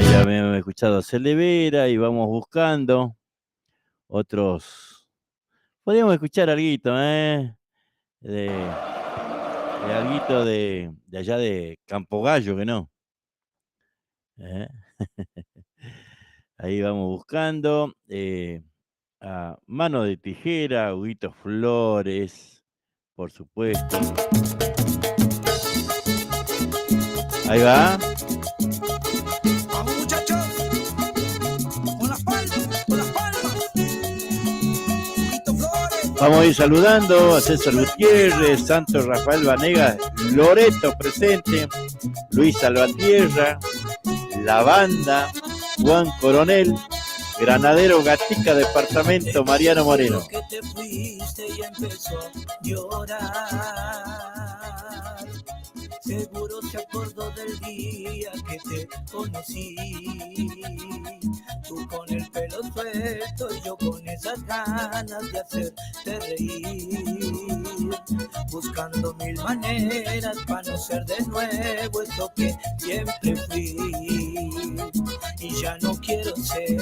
ya me he escuchado Celevera y vamos buscando otros. Podríamos escuchar alguito, de alguito de allá de Campo Gallo, que no. Ahí vamos buscando. A Mano de Tijera, Huguito Flores, por supuesto. Ahí va. Vamos muchachos, con las palmas, con las palmas. Huguito Flores. Vamos a ir saludando a César Gutiérrez, Santos Rafael Vanegas, Loreto presente, Luis Salvatierra, La Banda, Juan Coronel, Granadero Gatica, departamento Mariano Moreno. Que te fuiste y empezó a llorar. Seguro se acordó del día que te conocí. Tú con el pelo suelto y yo con esas ganas de hacerte reír. Buscando mil maneras para no ser de nuevo eso que siempre fui. Y ya no quiero ser.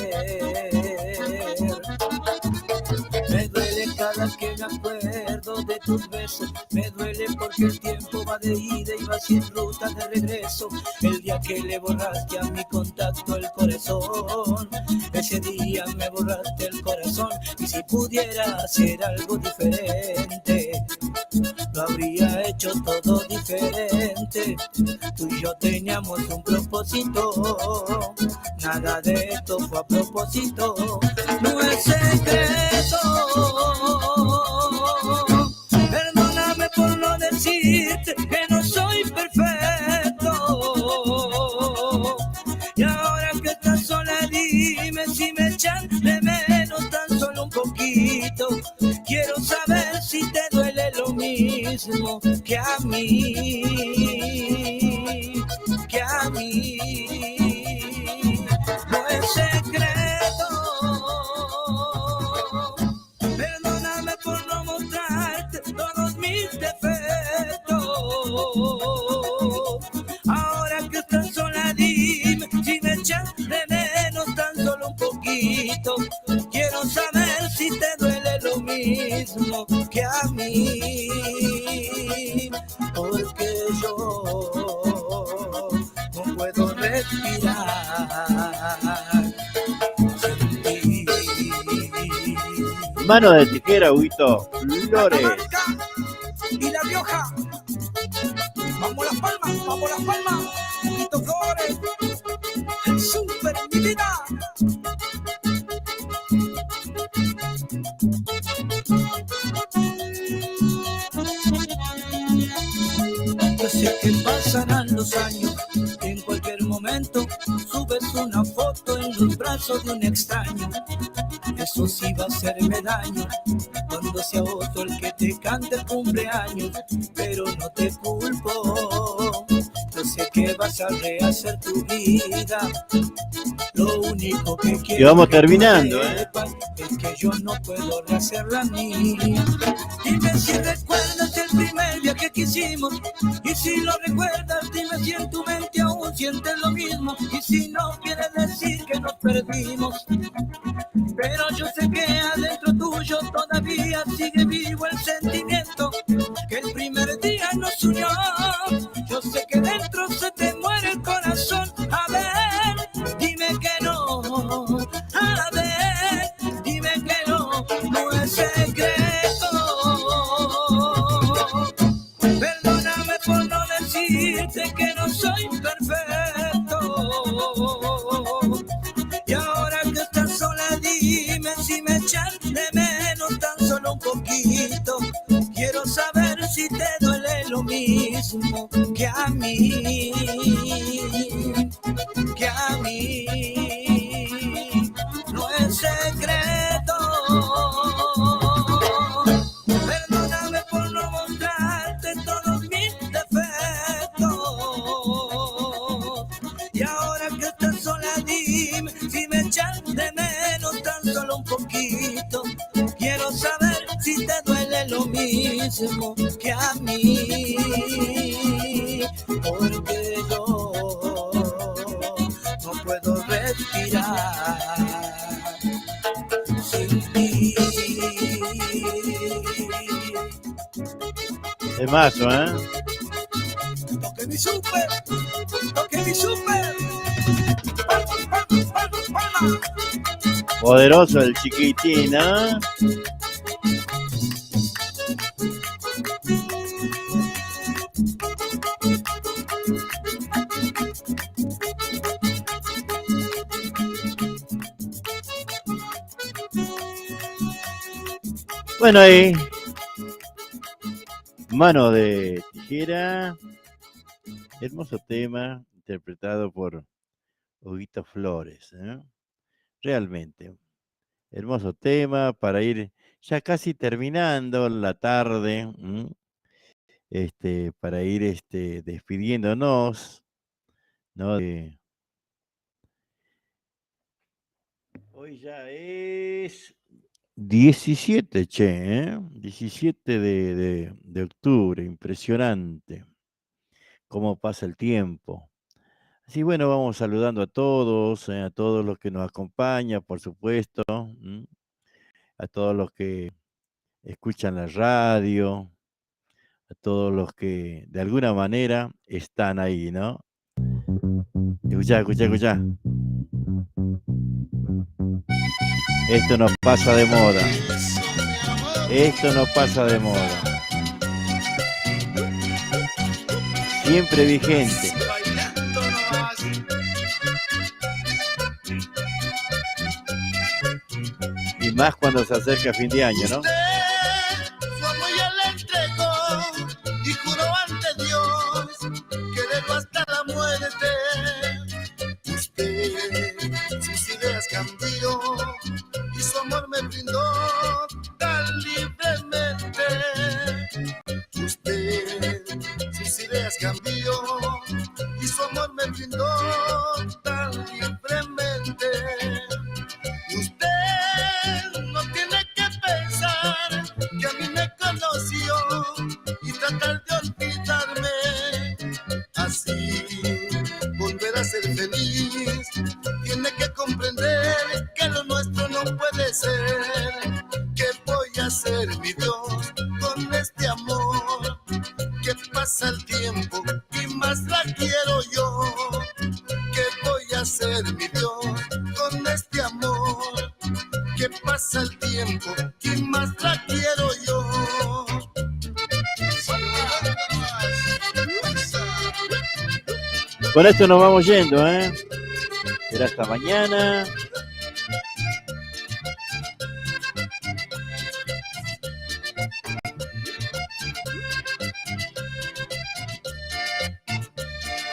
Me duele cada que me acuerdo de tus besos. Me duele porque el tiempo va de ida y va sin ruta de regreso. El día que le borraste a mi contacto el corazón, ese día me borraste el corazón. Y si pudiera hacer algo diferente, lo habría hecho todo diferente. Tú y yo teníamos un propósito, nada de esto fue a propósito. No es secreto, perdóname por no decirte que no soy perfecto. Y ahora que estás sola dime si me echan de menos tan solo un poquito. Quiero saber si te duele lo mismo que a mí, que a mí. No es secreto, perdóname por no mostrarte todos mis defectos. Ahora que estás sola dime si me echas de menos tan solo un poquito. Quiero saber si te duele lo mismo que a mí, porque yo Mano de tijera, Huguito Flores. Y La Rioja. Vamos las palmas, vamos las palmas. Huguito Flores. El super mi vida. Yo sé que pasarán los años y en cualquier momento subes una foto en los brazos de un extraño. Eso sí va a hacerme daño cuando sea otro el que te cante el cumpleaños, pero no te culpo. Yo sé que vas a rehacer tu vida. Lo único que quiero y vamos terminando, es que yo no puedo rehacer la mía. Dime si recuerdas el primer viaje que hicimos, y si lo recuerdas, dime si en tu mente aún sientes lo mismo, y si no, quiere decir que nos perdimos. Pero yo sé que adentro tuyo todavía sigue vivo el sentimiento que el primer día nos unió. Yo sé que dentro se te muere el corazón. A ver, dime que no. A ver, dime que no. No es secreto. Perdóname por no decirte que no soy perfecto. Y ahora que estás sola, dime si me echas de menos tan solo un poquito. Quiero saber si te duele lo mismo que a mí, que a mí. No es secreto. Perdóname por no mostrarte todos mis defectos. Y ahora que estás sola, dime si me echas de menos tan solo un poquito. Quiero saber si te duele lo mismo que a mí, porque yo no puedo respirar sin ti. Es mazo, ¿eh? Toque mi super, toque mi super. Poderoso el chiquitín, ¿eh? Bueno, ahí, Mano de Tijera, hermoso tema interpretado por Huguito Flores, ¿eh? Realmente, hermoso tema para ir ya casi terminando la tarde, para ir despidiéndonos, ¿no? Hoy ya es 17, che, 17 de octubre, impresionante cómo pasa el tiempo. Así bueno, vamos saludando a todos los que nos acompañan, por supuesto, a todos los que escuchan la radio, a todos los que de alguna manera están ahí, ¿no? Escuchá, escuchá, escuchá. Esto no pasa de moda. Esto no pasa de moda. Siempre vigente. Y más cuando se acerca fin de año, ¿no? Su amor ya le entregó y juró ante Dios quererlo hasta la muerte. Usted sus ideas cambió y su amor me brindó tan libremente. Usted sus ideas cambió y su amor me brindó tan libremente. Usted no tiene que pensar que a mí me conoció y tratar de olvidarme. Así volver a ser feliz. Tiene que comprender que lo nuestro no puede ser. ¿Qué voy a hacer, mi Dios, con este amor? Que pasa el tiempo y más la quiero yo. ¿Qué voy Con esto nos vamos yendo, ¿eh? Será hasta mañana.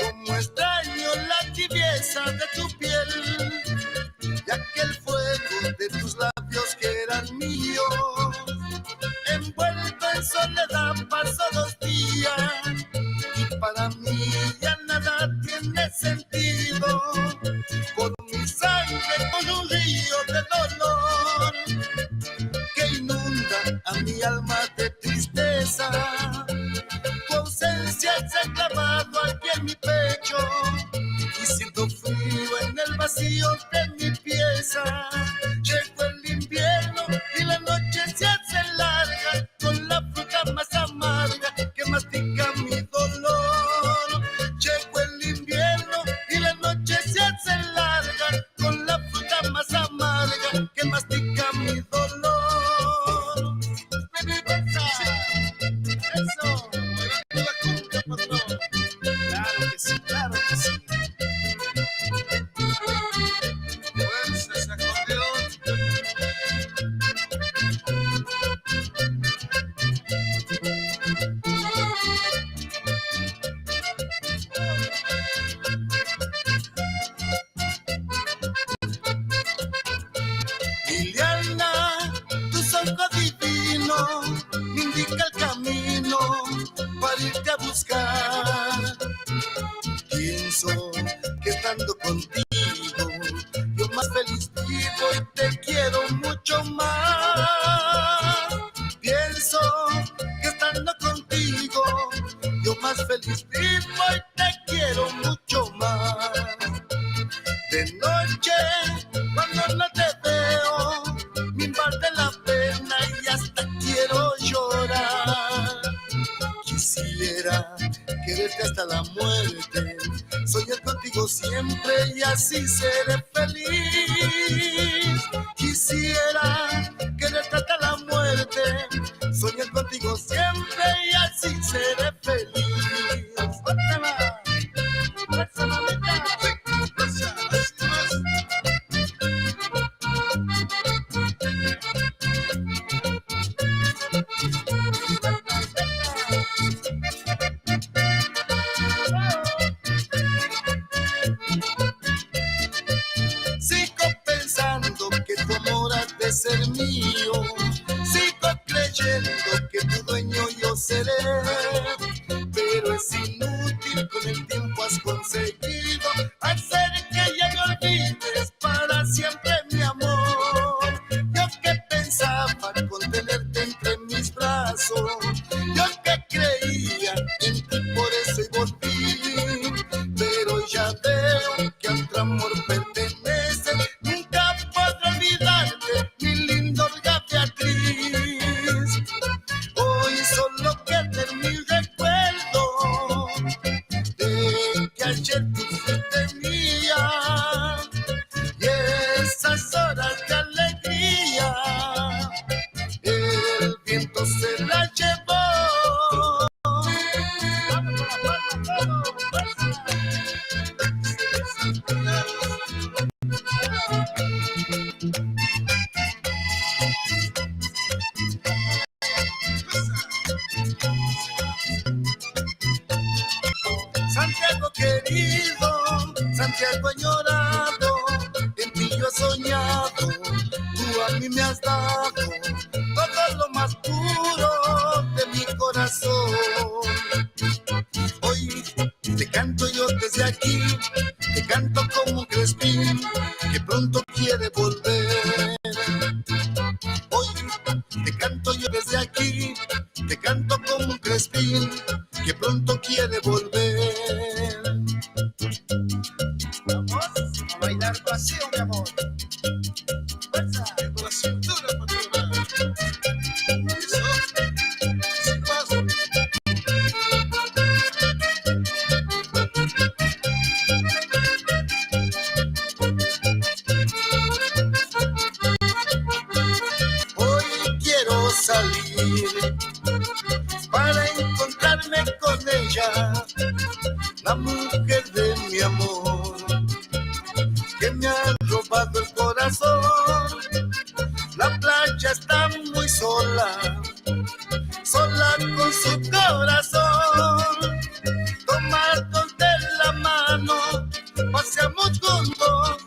Como extraño la tibieza de tu piel y aquel fuego de tus labios que eran míos. Envuelto en soledad pasó 2 días y para mí ya nada tiene sentido. Con mi sangre, con un río de dolor que inunda a mi alma de tristeza. Tu ausencia se ha clavado aquí en mi pecho y siento frío en el vacío de mi pieza. Llegó el invierno y la noche se hace larga con la fruta más amarga que mastica mi dolor. Llegó el invierno y la noche se hace larga con la fruta más amarga que mastica mi dolor. Eso, la cumbia, patrón. Claro que sí, claro que sí. Fuerza ese acordeón. Liliana, tus ojos divinos me indica el camino para irte a buscar. Pienso que estando contigo yo más feliz vivo y te quiero mucho más. Pienso que estando contigo yo más feliz vivo y te quiero mucho más. De noche, cuando no te veo, me invade la pena y hasta quiero llorar. Quisiera quererte hasta la muerte, soñar contigo siempre y así seré feliz. Quisiera quererte hasta la muerte, soñar contigo siempre y así seré feliz. ¡Otra más! ¡Fuerza, mamita! ¡Fuerza! ¡Así más! Sigo pensando que tu amor ha de ser mío. Sigo creyendo que tu dueño yo seré. Pero es inútil, con el tiempo has conseguido hacer que ya me olvides para siempre mi amor. Yo que pensaba contenerte entre mis brazos, yo que creía en ti, por eso y volví. Pero ya veo que a otro amor pertenece. Nunca podré olvidarte, mi lindo Olga Beatriz. Hoy solo queda en mi recuerdo de que ayer tú fuiste mía y esas horas de alegría el viento se la llevó. Santiago querido, Santiago añorado, en ti yo he soñado, tú a mí me has dado todo lo más puro de mi corazón. Hoy te canto yo desde aquí, te canto como un crespín que pronto quiere volver. Hoy te canto yo desde aquí, te canto como un crespín que pronto quiere volver. Vamos a bailar pasión, mi amor. Fuerza, con la cintura, patrona. Eso, sin paso. Hoy quiero salir para encontrarme con ella, la mujer de mi corazón, tomados de la mano, paseamos juntos